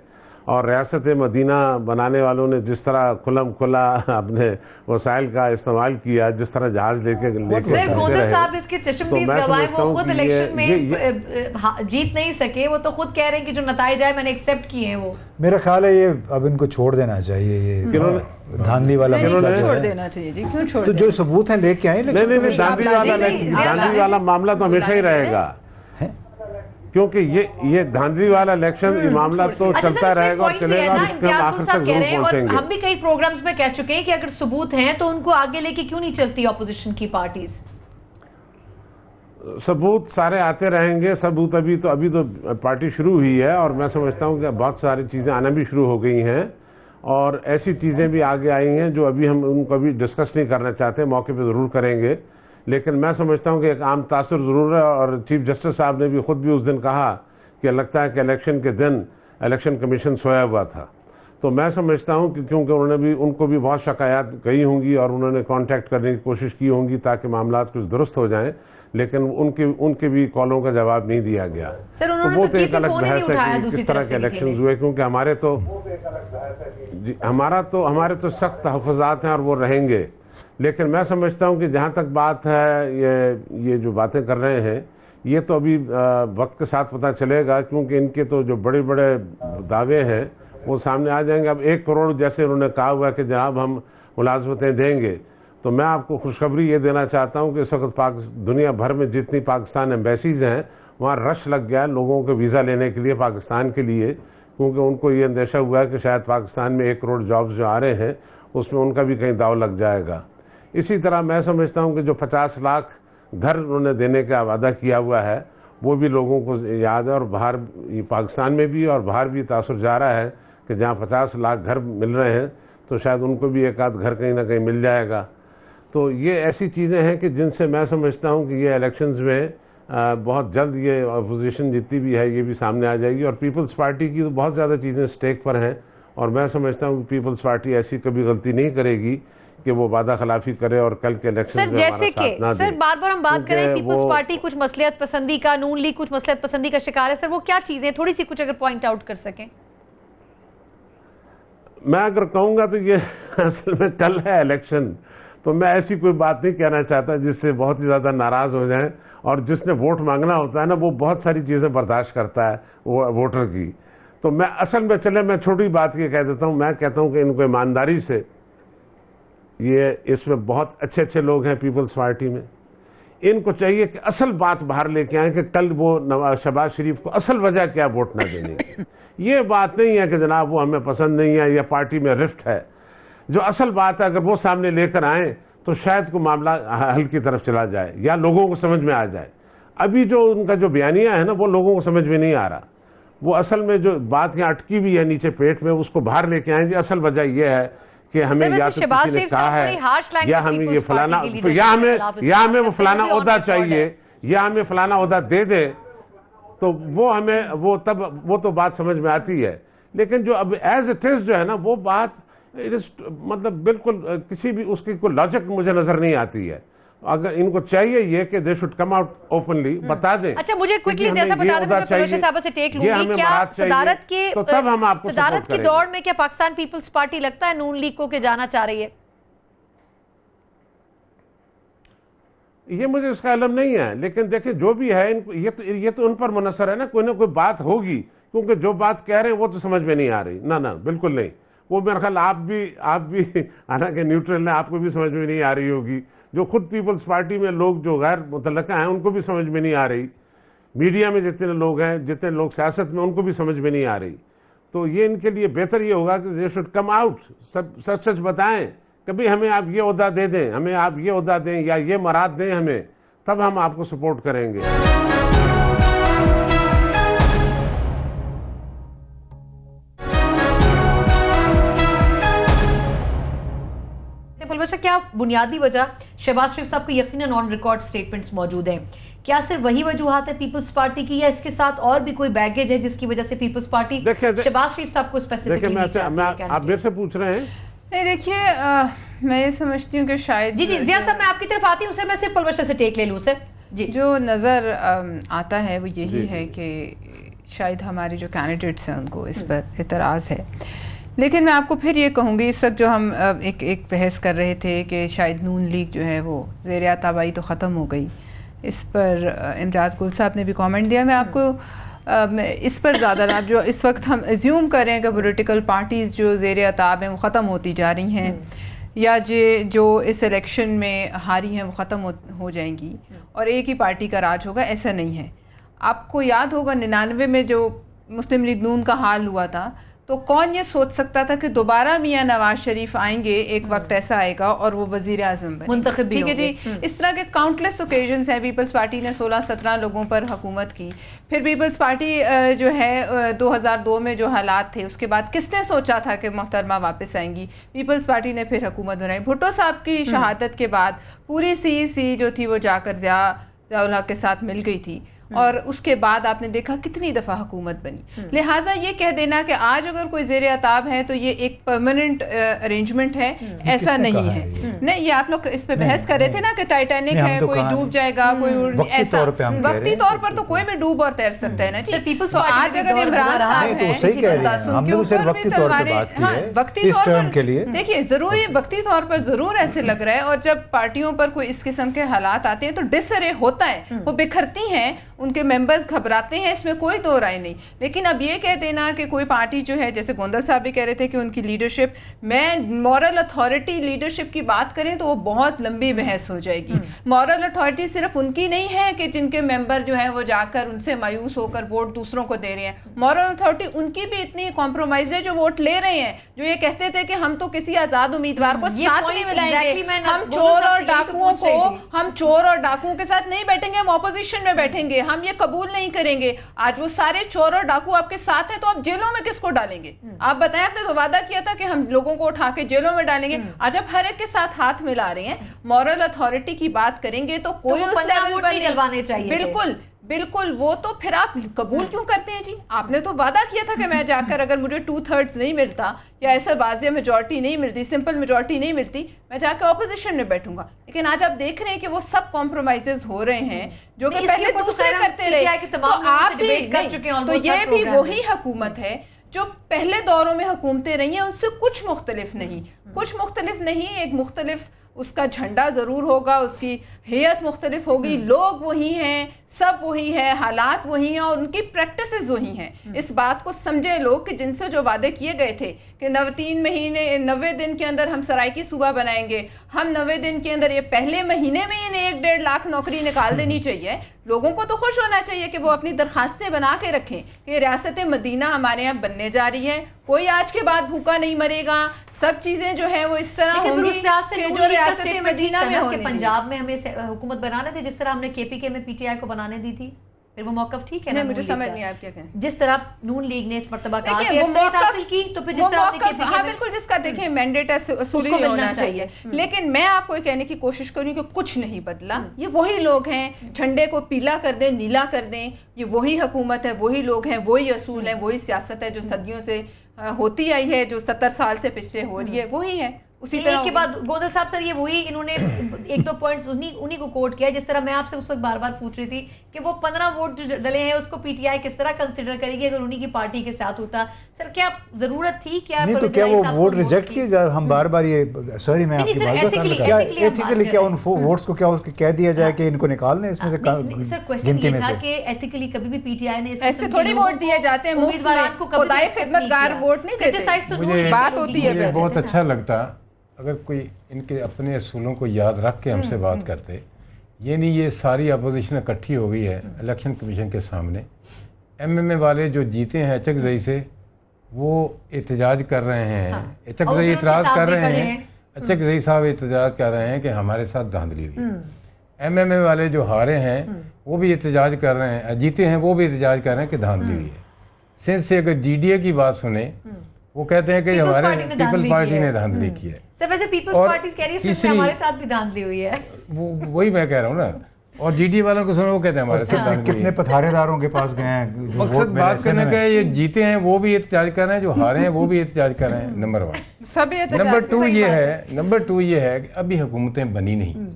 और रियासत मदीना बनाने वालों ने जिस तरह खुलम खुला अपने वसाइल का इस्तेमाल किया, जिस तरह जहाज लेके गोंदल साहब इसके चश्मदीद गवाह, वो खुद इलेक्शन में जीत नहीं सके, वो तो खुद कह रहे हैं कि जो नताइज आए मैंने एक्सेप्ट किए हैं। वो मेरा ख्याल है ये अब इनको छोड़ देना चाहिए, ये धांधली वाला मसला छोड़ देना चाहिए जी। क्यों छोड़? तो जो सबूत है लेके आए। नहीं, धांधली वाला मामला तो हमेशा ही रहेगा, क्योंकि ये धांधली वाला इलेक्शन मामला तो चलता रहेगा और चलेगा और इसके हम आखिर तक जरूर पहुंचेंगे। हम भी कई प्रोग्राम्स में कह चुके हैं कि अगर सबूत हैं तो उनको आगे लेके क्यों नहीं चलती ऑपोजिशन की पार्टीज? सबूत सारे आते रहेंगे, सबूत अभी तो पार्टी शुरू हुई है और मैं समझता हूं कि बहुत सारी चीज़ें आना भी शुरू हो गई हैं और ऐसी चीज़ें भी आगे आई हैं जो अभी हम उनको अभी डिस्कस नहीं करना चाहते, मौके पे ज़रूर करेंगे। लेकिन मैं समझता हूं कि एक आम तासुर ज़रूर है और चीफ जस्टिस साहब ने भी खुद भी उस दिन कहा कि लगता है कि इलेक्शन के दिन इलेक्शन कमीशन सोया हुआ था। तो मैं समझता हूं कि क्योंकि उनको भी बहुत शिकायत कही होंगी और उन्होंने कांटेक्ट करने की कोशिश की होंगी ताकि मामला कुछ दुरुस्त हो जाएं, लेकिन उनके भी कॉलों का जवाब नहीं दिया गया। सर, उन्होंने तो वो तो एक अलग फोन ही नहीं बहस उठाया है कि दूसरी किस तरह तरफ के से किसी इलेक्शन ने। हुए, क्योंकि हमारे तो सख्त तहफ़्फ़ुज़ात हैं और वो रहेंगे। लेकिन मैं समझता हूं कि जहां तक बात है ये जो बातें कर रहे हैं, ये तो अभी वक्त के साथ पता चलेगा, क्योंकि इनके तो जो बड़े बड़े दावे हैं वो सामने आ जाएंगे। अब 1 करोड़ जैसे उन्होंने कहा हुआ है कि जनाब हम मुलाजमतें देंगे, तो मैं आपको खुशखबरी ये देना चाहता हूं कि इस वक्त दुनिया भर में जितनी पाकिस्तान एम्बेसीज हैं वहाँ रश लग गया है लोगों के वीज़ा लेने के लिए पाकिस्तान के लिए, क्योंकि उनको ये अंदेशा हुआ है कि शायद पाकिस्तान में 1 करोड़ जॉब्स जो आ रहे हैं उसमें उनका भी कहीं दाव लग जाएगा। इसी तरह मैं समझता हूं कि जो 50 लाख घर उन्होंने देने का वादा किया हुआ है वो भी लोगों को याद है, और बाहर पाकिस्तान में भी और बाहर भी तासुर जा रहा है कि जहां 50 लाख घर मिल रहे हैं तो शायद उनको भी एक आध घर कहीं ना कहीं मिल जाएगा। तो ये ऐसी चीज़ें हैं कि जिनसे मैं समझता हूं कि ये इलेक्शंस में बहुत जल्द ये अपोजिशन जितनी भी है ये भी सामने आ जाएगी, और पीपल्स पार्टी की तो बहुत ज़्यादा चीज़ें स्टेक पर हैं, और मैं समझता हूं कि पीपल्स पार्टी ऐसी कभी गलती नहीं करेगी कि वो वादा खिलाफी करे और कल के इलेक्शन सर जैसे कि सर बार हम बात करें पीपल्स पार्टी कुछ मसलियत पसंदी का, नून लीग कुछ मसलियत पसंदी का शिकार है, सर वो क्या चीजें थोड़ी सी कुछ अगर पॉइंट आउट कर सकें। मैं अगर कहूँगा तो ये असल में कल है इलेक्शन, तो मैं ऐसी कोई बात नहीं कहना चाहता जिससे बहुत ही ज़्यादा नाराज़ हो जाएं, और जिसने वोट मांगना होता है ना वो बहुत सारी चीज़ें बर्दाश्त करता है वो वोटर की। तो मैं असल में मैं छोटी बात ये कह देता हूँ, मैं कहता हूँ कि इनको ईमानदारी से, ये इसमें बहुत अच्छे लोग हैं पीपल्स पार्टी में, इनको चाहिए कि असल बात बाहर लेके आए कि कल वो शहबाज शरीफ को असल वजह क्या वोट ना देने की। ये बात नहीं है कि जनाब वो हमें पसंद नहीं है या पार्टी में रिफ्ट है। जो असल बात है अगर वो सामने लेकर आए तो शायद को मामला हल की तरफ चला जाए या लोगों को समझ में आ जाए। अभी जो उनका जो बयानिया है ना वो लोगों को समझ में नहीं आ रहा, वो असल में जो बात यहाँ अटकी हुई है नीचे पेट में उसको बाहर लेके आएंगे। असल वजह यह है कि हमें या तो किसी ने कहा है या हमें ये फलाना या हमें वो फलाना ओहदा चाहिए या हमें फलाना ओहदा दे दे, तो वो हमें वो तो बात समझ में आती है। लेकिन जो अब एज इट इज जो है ना वो बात मतलब बिल्कुल किसी भी उसकी कोई लॉजिक मुझे नजर नहीं आती है। अगर इनको चाहिए ये कि they should come out openly बता दें। अच्छा मुझे क्विकली जैसा बता दें, मैं प्रोफेसर साहब से टेक लूंगी, क्या सदारत के तो तब हम आपको सदारत की दौड़ में क्या पाकिस्तान पीपल्स पार्टी लगता है नून लीग को के जाना चाह रही है? ये मुझे इसका इल्म नहीं है, लेकिन देखिए जो भी है इनको ये तो उन पर मुनसर है ना कोई बात होगी, क्योंकि जो बात कह रहे हैं वो तो समझ में नहीं आ रही। ना बिल्कुल नहीं, वो मेरा ख्याल आप भी हालांकि न्यूट्रल है, आपको भी समझ में नहीं आ रही होगी। जो खुद पीपल्स पार्टी में लोग जो गैर मुतल्लका हैं उनको भी समझ में नहीं आ रही, मीडिया में जितने लोग हैं जितने लोग सियासत में उनको भी समझ में नहीं आ रही। तो ये इनके लिए बेहतर ये होगा कि दे शुड कम आउट, सब सच बताएं, कभी हमें आप ये ओहदा दे दें, हमें आप ये ओहदा दें या ये मराद दें हमें, तब हम आपको सपोर्ट करेंगे। क्या बुनियादी वजह शहबाज शरीफ साहब के यकीनन ऑन रिकॉर्ड स्टेटमेंट्स मौजूद हैं, क्या सिर्फ वही वजूहात है पीपल्स पार्टी की या इसके साथ और भी कोई बैगेज है जिसकी वजह से पीपल्स पार्टी शहबाज शरीफ साहब को स्पेसिफिकली आप मेरे से पूछ रहे हैं? नहीं देखिए मैं ये समझती हूँ कि शायद जी जिया साहब मैं आपकी तरफ आती हूँ सर, मैं सिर्फ पलवशा से टेक ले लूँ सर जी। जो नज़र आता है वो यही है कि शायद हमारे जो कैंडिडेट्स हैं उनको इस पर एतराज़ है। लेकिन मैं आपको फिर ये कहूँगी, इस वक्त जो हम एक बहस कर रहे थे कि शायद नून लीग जो है वो ज़ेर ताबाई तो ख़त्म हो गई, इस पर इम्तियाज़ गुल साहब ने भी कमेंट दिया। मैं आपको इस पर ज़्यादा जो इस वक्त हम एज्यूम करें कि पॉलिटिकल पार्टीज़ जो ज़ेर ताब हैं वो ख़त्म होती जा रही हैं या जो इस इलेक्शन में हारी हैं वो ख़त्म हो जाएंगी और एक ही पार्टी का राज होगा, ऐसा नहीं है। आपको याद होगा 99 में जो मुस्लिम लीग नून का हाल हुआ था, तो कौन ये सोच सकता था कि दोबारा मियां नवाज शरीफ आएंगे, एक वक्त ऐसा आएगा और वो वजीर आज़म बनेंगे, ठीक है जी। इस तरह के काउंटलेस ओकेजन्स हैं। पीपल्स पार्टी ने 16-17 लोगों पर हुकूमत की, फिर पीपल्स पार्टी जो है 2002 में जो हालात थे उसके बाद किसने सोचा था कि मोहतरमा वापस आएंगी, पीपल्स पार्टी ने फिर हुकूमत बनाई। भुट्टो साहब की शहादत के बाद पूरी CEC जो थी वो जाकर ज़िया-उल-हक के साथ मिल गई थी और उसके बाद आपने देखा कितनी दफ़ा हुकूमत बनी। लिहाजा ये कह देना कि आज अगर कोई ज़ेर अताब है तो ये एक परमानेंट अरेंजमेंट है, ऐसा किसने नहीं कहा है। है ये? नहीं, ये आप लोग इस पे बहस कर रहे थे ना कि टाइटैनिक नहीं, हम है, तो कोई कहा डूब नहीं। जाएगा, कोई वक्ती ऐसा तौर पे हम कह रहे वक्ती हैं तौर कि पर तो कोई भी डूब और तैर सकता है ना जी। सर, पीपल्स तो पार्टी आज का भी अगर दौर इमरान बना रहा साहब है। नहीं, तो हैं, सही कह रहे हैं। तासुन हमने के तो सिर्फ ऊपर वक्ती भी तौर पे तलवारें- बात की हाँ, है, वक्ती इस तौर टर्म पर- के लिए। देखिए जरूरी वक्ती तौर पर जरूर ऐसे लग रहा है, और जब पार्टियों पर कोई इस किस्म के हालात आते हैं तो डिसअरे होता है, वो बिखरती हैं, उनके मेंबर्स घबराते हैं, इसमें कोई दो राय नहीं। लेकिन अब ये कह देना कि कोई पार्टी जो है, जैसे गोंदल साहब भी कह रहे थे कि उनकी लीडरशिप में मॉरल अथॉरिटी लीडरशिप की बात करें तो वो बहुत लंबी बहस हो जाएगी। मॉरल अथॉरिटी सिर्फ उनकी नहीं है कि जिनके मेंबर जो है वो जाकर उनसे मायूस होकर वोट दूसरों को दे रहे हैं। मॉरल अथॉरिटी उनकी भी इतनी कॉम्प्रोमाइज है जो वोट ले रहे हैं, जो ये कहते थे कि हम तो किसी आजाद उम्मीदवार को ये साथ point नहीं exactly मिलाएंगे, मैं हम गोंदल चोर साहब और से यही तो डाकुओं पूछ रही को थी। हम चोर और डाकुओं के साथ नहीं बैठेंगे, हम ऑपोजिशन में बैठेंगे, हम ये कबूल नहीं करेंगे। आज वो सारे चोर और डाकू आपके साथ हैं तो आप जेलों में किसको डालेंगे? आप बताएं, आपने तो वादा किया था कि हम लोगों को उठा के जेलों में डालेंगे। आज आप हर एक के साथ हाथ मिला रहे हैं, मॉरल अथॉरिटी की बात करेंगे तो कोई वो उस 15 लेवल वोट पर नहीं डलवाने चाहिए थे। बिल्कुल बिल्कुल, वो तो फिर आप कबूल क्यों करते हैं जी? आपने तो वादा किया था कि मैं जाकर अगर मुझे 2/3 नहीं मिलता या ऐसा वाजिया मेजॉरिटी नहीं मिलती, सिंपल मेजॉरिटी नहीं मिलती, मैं जाकर ऑपोजिशन में बैठूंगा। लेकिन आज आप देख रहे हैं कि वो सब कॉम्प्रोमाइजेस हो रहे हैं जो कि नहीं, पहले इसके ऊपर तो दूसरे खैर हम करते रहे। PTI के तो तमाम लोगों से आप भी debate कर नहीं, चुके हैं तो almost ये हर भी प्रोग्राम वही हुकूमत है जो पहले दौरों में हुकूमतें रही हैं, उनसे कुछ मुख्तलिफ नहीं, कुछ मुख्तलिफ नहीं। एक मुख्तलिफ उसका झंडा ज़रूर होगा, उसकी हैयत मुख्तलिफ होगी, लोग वही हैं, सब वही है, हालात वही हैं और उनकी प्रैक्टिसेस वही हैं। इस बात को समझे लोग कि जिनसे जो वादे किए गए थे कि 3 महीने 90 दिन के अंदर हम सराइकी सूबा बनाएंगे, हम 90 दिन के अंदर, ये पहले महीने में इन्हें 1-1.5 लाख नौकरी निकाल देनी चाहिए। लोगों को तो खुश होना चाहिए कि वो अपनी दरखास्तें बना के रखें कि रियासत मदीना हमारे यहाँ बनने जा रही है, कोई आज के बाद भूखा नहीं मरेगा, सब चीजें जो है वो इस तरह लेकिन फिर होंगी उस लिहाज से कि नून जो लीग का रियासत statement मदीना ठीक था में ना होने कि पंजाब में हमें हुकूमत बनाने थे जिस तरह हमने केपीके में पीटीआई को बनाने दी थी, फिर वो मौकफ ठीक है ना? नहीं, मुझे नून लीग समझ का? नहीं आया आप क्या कहें। जिस तरह नून लीग ने इस मर्तबा कहा कि देखिए, वो अक्सरियत मौक़िफ़- हासिल की, तो फिर जिस वो तरह आपने मौक़िफ़, केपीके हाँ में- बिल्कुल, जिसका देखें मैंडेट असूली उसको मिलना होना चाहिए। चाहिए। लेकिन मैं आपको ये कहने की कोशिश करूँ कि कुछ नहीं बदला, ये वही लोग हैं, झंडे को पीला कर दें, नीला कर दें, ये वही हुकूमत है, वही लोग हैं, वही असूल है, वही सियासत है जो सदियों से होती आई है, जो 70 साल से पिछले हो रही है, वही है। उसी तरह एक के बाद गोंदल साहब सर, ये वही इन्होंने 1-2 पॉइंट्स उन्हीं को कोट किया, जिस तरह मैं आपसे उस वक्त बार-बार पूछ रही थी कि वो 15 वोट जो डले हैं उसको पीटीआई किस तरह कंसिडर करेगी अगर उन्हीं की पार्टी के साथ होता। सर क्या जरूरत थी? क्या नहीं तो क्या वो वोट रिजेक्ट किए जा? हम बार बार ये, सॉरी मैं नहीं, आपकी सर, बात ethically- क्या ethically हम बात एथिकली कर क्या रहे उन हैं। वोट्स को क्या कह दिया जाए कि इनको निकालने इसमें से सर क्वेश्चन गिनती ये में था से? कि एथिकली कभी भी पीटीआई ने इस ऐसे किस्म के थोड़ी लोगों वोट दिए को, जाते हैं, मुफ्त उम्मीदवार में को कभी खुदाई accept खिदमतगार नहीं किया। वोट नहीं देते। Criticize तो मुझे- नून लीग बात के लोग होती ही है किया मुझे बहुत करते थे अच्छा ना। लगता अगर कोई इनके अपने असूलों को याद रख के हमसे बात करते। ये नहीं ये सारी अपोजिशन इकट्ठी हो गई है इलेक्शन कमीशन के सामने, एमएमए वाले जो जीते हैं अचकजई से वो एहतजाज कर रहे हैं, हाँ। और अचकजई उनके एतराज़ साथ कर भी रहे खड़े हैं, अचकजई साहब एहतजाज कर रहे हैं कि हमारे साथ धांधली हुई है। एमएमए वाले जो हारे हैं वो भी एहतजाज कर रहे हैं, जीते हैं वो भी एहतजाज कर रहे हैं कि धांधली हुई है। सिंध से अगर जीडीए की बात सुने वो कहते हैं कि पीपल्स हमारे पार्टी ने पीपल धांधली पार्टी की है। ने धांधली की है। सर वैसे पीपल्स और पार्टी कह रही है सिर्फ तीसरी- हमारे साथ भी धांधली हुई है। वो वही मैं कह रहा हूँ ना, और जीडीए वालों को सुनो वो कहते हैं हमारे साथ धांधली कितने है। पथारेदारों के पास गए हैं जो मकसद वोट बात मेरे करने में- का है, ये जीते हैं वो भी एहतजाज कर रहे हैं, जो हारे हैं वो भी एहतजाज कर रहे हैं। नंबर 1। सभी नंबर 2 ये है कि अभी हुकूमतें बनी नहीं।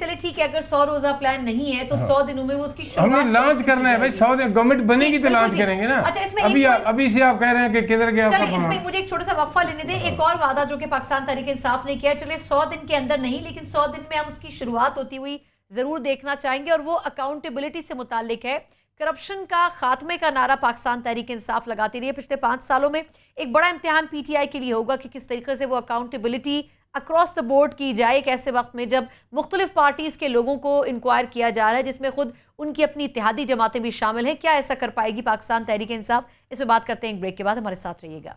चले ठीक है, अगर 100 रोजा प्लान नहीं है तो 100 दिनों में वो उसकी हमने शुरुआत लॉन्च कैसे करना है की भाई, जाएगी? 100 दिन गवर्नमेंट बनेगी तो बिल्कुल लॉन्च ठीक। करेंगे ना। अच्छा, इसमें अभी एक अभी से आप कह रहे हैं कि किधर गया चलिए आपका इसमें मुझे एक छोटा सा वक्फा लेने दें। एक और वादा जो कि पाकिस्तान तहरीक इंसाफ ने किया, चले 100 दिन के अंदर नहीं लेकिन 100 दिन में हम उसकी शुरुआत होती हुई जरूर देखना चाहेंगे, और वो अकाउंटेबिलिटी से मुतालिक है। करप्शन का खात्मे का नारा पाकिस्तान तहरीक इंसाफ लगाती रही है पिछले 5 सालों में। एक बड़ा इम्तिहान पीटीआई के लिए होगा कि किस तरीके से वो अकाउंटेबिलिटी अक्रॉस द बोर्ड की जाए एक ऐसे वक्त में जब मुख्तलिफ पार्टीज के लोगों को इंक्वायर किया जा रहा है, जिसमें खुद उनकी अपनी इत्तेहादी जमातें भी शामिल हैं। क्या ऐसा कर पाएगी पाकिस्तान तहरीक इंसाफ? इस पर बात करते हैं एक ब्रेक के बाद, हमारे साथ रहिएगा।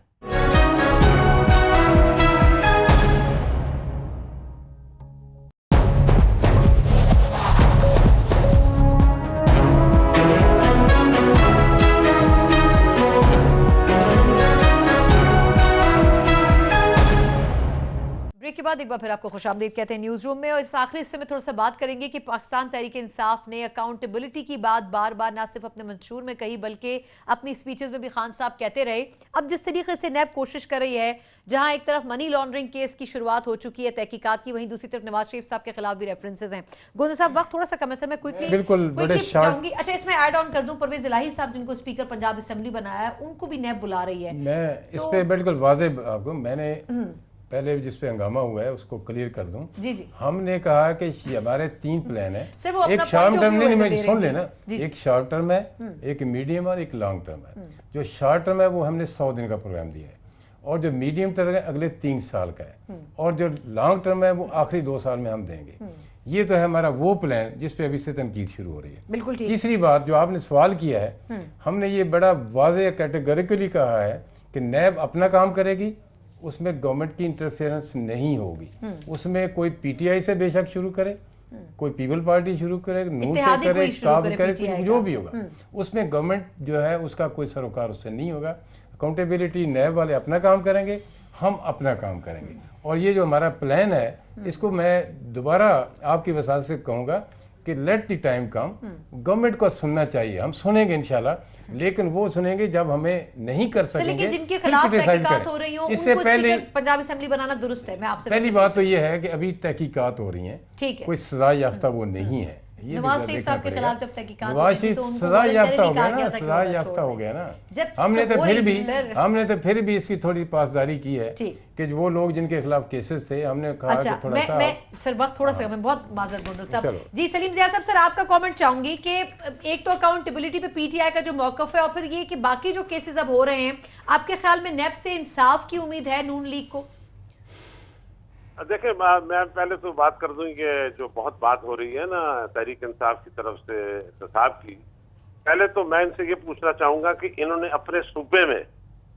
ब्रेक के बाद बाद एक बार फिर आपको खुशामदीद कहते हैं न्यूज रूम में। और इस आखिरी हिस्से में थोड़ा सा बात करेंगे कि पाकिस्तान तहरीक इंसाफ ने अकाउंटेबिलिटी की बात बार बार ना सिर्फ अपने मंशूर में कही बल्कि अपनी स्पीचेस में भी खान साहब कहते रहे। अब जिस तरीके से नैब कोशिश कर रही है, जहां एक तरफ मनी लॉन्ड्रिंग केस की शुरुआत हो चुकी है तहकीकात की, वहीं दूसरी तरफ नवाज शरीफ साहब के खिलाफ भी रेफरेंसेज हैं। गोविंद साहब वक्त थोड़ा सा कम है सर, मैं क्विकली चाहूंगी। अच्छा, इसमें ऐड ऑन कर दूं, परवेज इलाही साहब जिनको स्पीकर पंजाब असेंबली बनाया है, उनको भी नैब बुला रही है। मैं इस पे बिल्कुल वाज़ेह आपको मैंने पहले जिस पे हंगामा हुआ है उसको क्लियर कर दूं। जी जी, हमने कहा कि हमारे 3 प्लान है, एक शॉर्ट टर्म नहीं सुन लेना, एक शॉर्ट टर्म है, एक मीडियम और एक लॉन्ग टर्म है। जो शॉर्ट टर्म है वो हमने 100 दिन का प्रोग्राम दिया है, और जो मीडियम टर्म है अगले 3 साल का है, और जो लॉन्ग टर्म है वो आखिरी 2 साल में हम देंगे। ये तो है हमारा वो प्लान जिस पे अभी से तनकीद शुरू हो रही है। बिल्कुल ठीक। तीसरी बात जो आपने सवाल किया है, हमने ये बड़ा वाज़ेह कैटेगोरिकली कहा है कि नैब अपना काम करेगी, उसमें गवर्नमेंट की इंटरफेरेंस नहीं होगी। उसमें कोई पीटीआई से बेशक शुरू करे, कोई पीपल पार्टी शुरू करे, नून से करे, काब करे, जो भी होगा उसमें गवर्नमेंट जो है उसका कोई सरोकार उससे नहीं होगा। अकाउंटेबिलिटी नैब वाले अपना काम करेंगे, हम अपना काम करेंगे। और ये जो हमारा प्लान है, इसको मैं दोबारा आपकी वसात से कहूँगा कि let the time come, government को सुनना चाहिए, हम सुनेंगे इंशाल्लाह, लेकिन वो सुनेंगे जब हमें नहीं कर सकेंगे जिनके खिलाफ तहकीकात हो रही हो, इससे पहले पंजाब असेंबली बनाना दुरुस्त है। मैं आपसे पहली बात तो ये है कि अभी तहकीकात हो रही हैं, ठीक है, कोई सजा याफ्ता वो नहीं है। नवाज शरीफ साहब के खिलाफ जब तहकीकात नवाज शरीफ सजा याफ्ता हो गया ना, सजा याफ्ता हो गया ना। हमने तो फिर भी इसकी थोड़ी पासदारी की है कि वो लोग जिनके खिलाफ केसेस थे, हमने कहा कि थोड़ा सा सर वक्त थोड़ा सा, मैं बहुत माजरत गोंदल साहब जी। सलीम ज़िया साहब, सर आपका कमेंट चाहूंगी कि एक तो अकाउंटेबिलिटी पे पीटीआई का जो मौकफ है, और फिर ये कि बाकी जो केसेस अब हो रहे हैं, आपके ख्याल में नैब से इंसाफ की उम्मीद है नून लीग को? देखिए, मैं पहले तो बात कर दूं कि जो बहुत बात हो रही है ना तहरीक इंसाफ की तरफ से एहतसाब की, पहले तो मैं इनसे ये पूछना चाहूंगा कि इन्होंने अपने सूबे में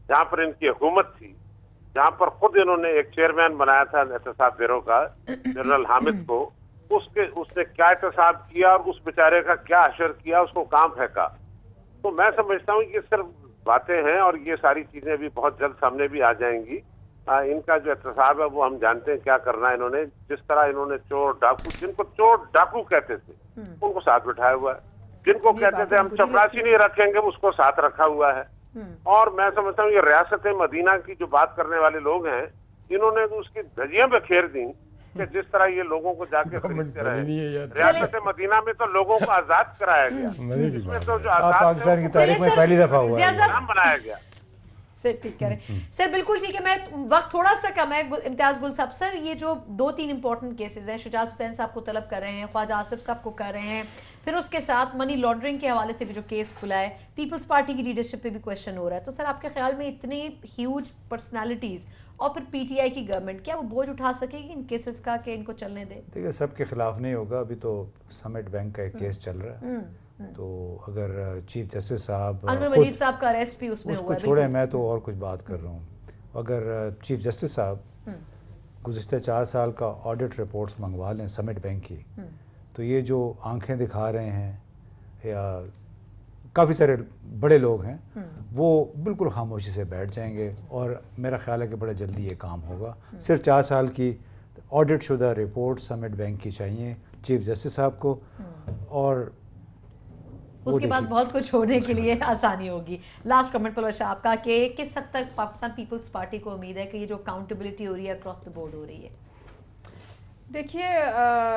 जहां पर इनकी हुकूमत थी, जहां पर खुद इन्होंने एक चेयरमैन बनाया था एहतसाब ब्यूरो का, जनरल हामिद को, उसने क्या एहतसाब किया और उस बेचारे का क्या असर किया, उसको कहां फेंका। तो मैं समझता हूँ कि सिर्फ बातें हैं और ये सारी चीजें भी बहुत जल्द सामने भी आ जाएंगी। इनका जो एहतसाब है वो हम जानते हैं क्या करना है इन्होंने। जिस तरह इन्होंने चोर डाकू, जिनको चोर डाकू कहते थे उनको साथ बिठाया हुआ है, जिनको कहते थे हम चपरासी नहीं रखेंगे उसको साथ रखा हुआ है। और मैं समझता हूँ ये रियासत मदीना की जो बात करने वाले लोग हैं, इन्होंने तो उसकी धज्जियां बिखेर दी कि जिस तरह ये लोगों को जाके खरीदते रहे। रियासत मदीना में तो लोगों को आजाद कराया गया, इसमें तो जो आजाद पाकिस्तान की तारीख में पहली दफा हुआ है नाम बनाया गया। सर ठीक कह रहे हैं सर, बिल्कुल ठीक है। मैं वक्त थोड़ा सा कम है। इम्तियाज गुल साहब, सर ये जो 2-3 इंपॉर्टेंट केसेस हैं, शुजात हुसैन साहब को तलब कर रहे हैं, ख्वाजा आसिफ साहब को कर रहे हैं, फिर उसके साथ मनी लॉन्ड्रिंग के हवाले से भी जो केस खुला है, पीपल्स पार्टी की लीडरशिप पे भी क्वेश्चन हो रहा है। तो सर आपके ख्याल में इतनी ह्यूज पर्सनालिटीज और फिर पीटीआई की गवर्नमेंट, क्या वो बोझ उठा सकेगी इन केसेस का कि इनको चलने दे? देखिए, सबके खिलाफ नहीं होगा। अभी तो समिट बैंक का एक केस चल रहा है, तो अगर चीफ जस्टिस साहब अनवर मजीद साहब का अरेस्ट भी उसमें उसको छोड़े, मैं तो और कुछ बात कर रहा हूँ। अगर चीफ जस्टिस साहब गुज़िश्ता 4 साल का ऑडिट रिपोर्ट्स मंगवा लें समिट बैंक की, तो ये जो आंखें दिखा रहे हैं या काफ़ी सारे बड़े लोग हैं, वो बिल्कुल खामोशी से बैठ जाएंगे। और मेरा ख्याल है कि बड़ा जल्दी ये काम होगा। सिर्फ 4 साल की ऑडिट शुदा रिपोर्ट समिट बैंक की चाहिए चीफ जस्टिस साहब को, और उसके बाद बहुत कुछ होने के लिए आसानी होगी। लास्ट कमेंट पर आपका कि किस हद तक पाकिस्तान पीपल्स पार्टी को उम्मीद है कि ये जो अकाउंटेबिलिटी हो रही है अक्रॉस द बोर्ड हो रही है? देखिए,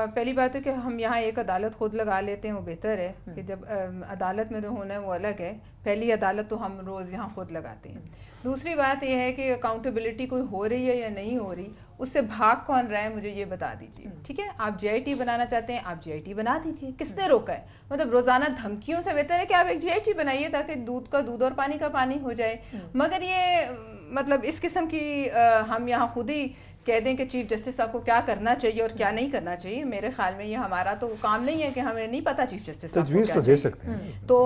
पहली बात है कि हम यहाँ एक अदालत खुद लगा लेते हैं, वो बेहतर है कि जब अदालत में जो होना है वो अलग है। पहली अदालत तो हम रोज़ यहाँ खुद लगाते हैं। दूसरी बात यह है कि अकाउंटेबिलिटी कोई हो रही है या नहीं हो रही, उससे भाग कौन रहा है मुझे ये बता दीजिए। ठीक है, आप जीआईटी बनाना चाहते हैं, आप जीआईटी बना दीजिए, किसने रोका है? मतलब रोज़ाना धमकियों से बेहतर है कि आप एक जीआईटी बनाइए ताकि दूध का दूध और पानी का पानी हो जाए। मगर ये मतलब इस किस्म की हम यहाँ खुद ही कह दें कि चीफ जस्टिस साहब को क्या करना चाहिए और क्या नहीं करना चाहिए, मेरे ख्याल में ये हमारा तो काम नहीं है कि हमें नहीं पता चीफ जस्टिस साहब तजवीज़ तो दे सकते हैं। तो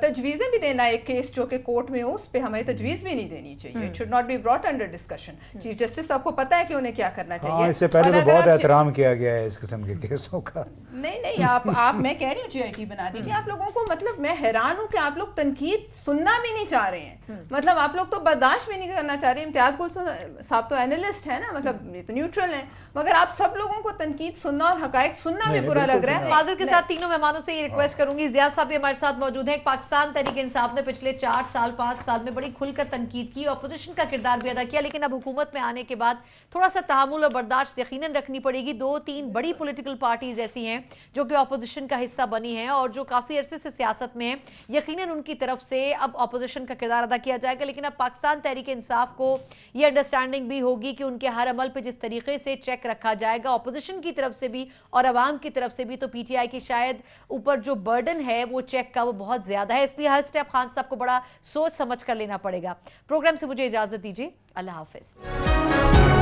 तजवीज़ें भी देना, एक केस जो कि कोर्ट में हो उस पर हमें तजवीज़ भी नहीं देनी चाहिए। It should not be brought under discussion. Chief justice साहब को पता है कि उन्हें क्या करना चाहिए। इससे पहले तो बहुत एहतराम किया गया है इस किस्म के केसों का। नहीं, आप मैं कह रही हूँ जीआईटी बना दीजिए। आप लोगों को मतलब मैं हैरान हूँ कि आप लोग तनकीद सुनना भी नहीं चाह रहे हैं। मतलब आप लोग तो बर्दाश्त भी नहीं करना चाह रहे। इम्तियाज गुल साहब तो एनालिस्ट है ना, मतलब ये तो न्यूट्रल है, मगर आप सब लोगों को तनकीद सुनना और हकायक सुनना भी बुरा लग रहा है। माजर के साथ तीनों मेहमानों से ये रिक्वेस्ट करूंगी, जिया साहब भी हमारे साथ मौजूद हैं। पाकिस्तान तहरीक इंसाफ ने पिछले 4 साल 5 साल में बड़ी खुलकर तनकीद की, अपोजिशन का किरदार भी अदा किया, लेकिन अब हुकूमत में आने के बाद थोड़ा सा तहम्मुल और बर्दाश्त यकीनन रखनी पड़ेगी। 2-3 बड़ी पॉलिटिकल पार्टीज ऐसी हैं जो कि अपोजिशन का हिस्सा बनी हैं और जो काफी अरसे से सियासत में हैं, यकीनन उनकी तरफ से अब अपोजिशन का किरदार अदा किया जाएगा। लेकिन अब पाकिस्तान तहरीक इंसाफ को यह अंडरस्टैंडिंग भी होगी कि उनके हर अमल पे जिस तरीके से चेक रखा जाएगा अपोजिशन की तरफ से भी और अवाम की तरफ से भी, तो पीटीआई की शायद ऊपर जो बर्डन है वो चेक का वो बहुत ज्यादा है, इसलिए हर स्टेप खान साहब को बड़ा सोच समझ कर लेना पड़ेगा। प्रोग्राम से मुझे इजाजत दीजिए, अल्लाह हाफिज।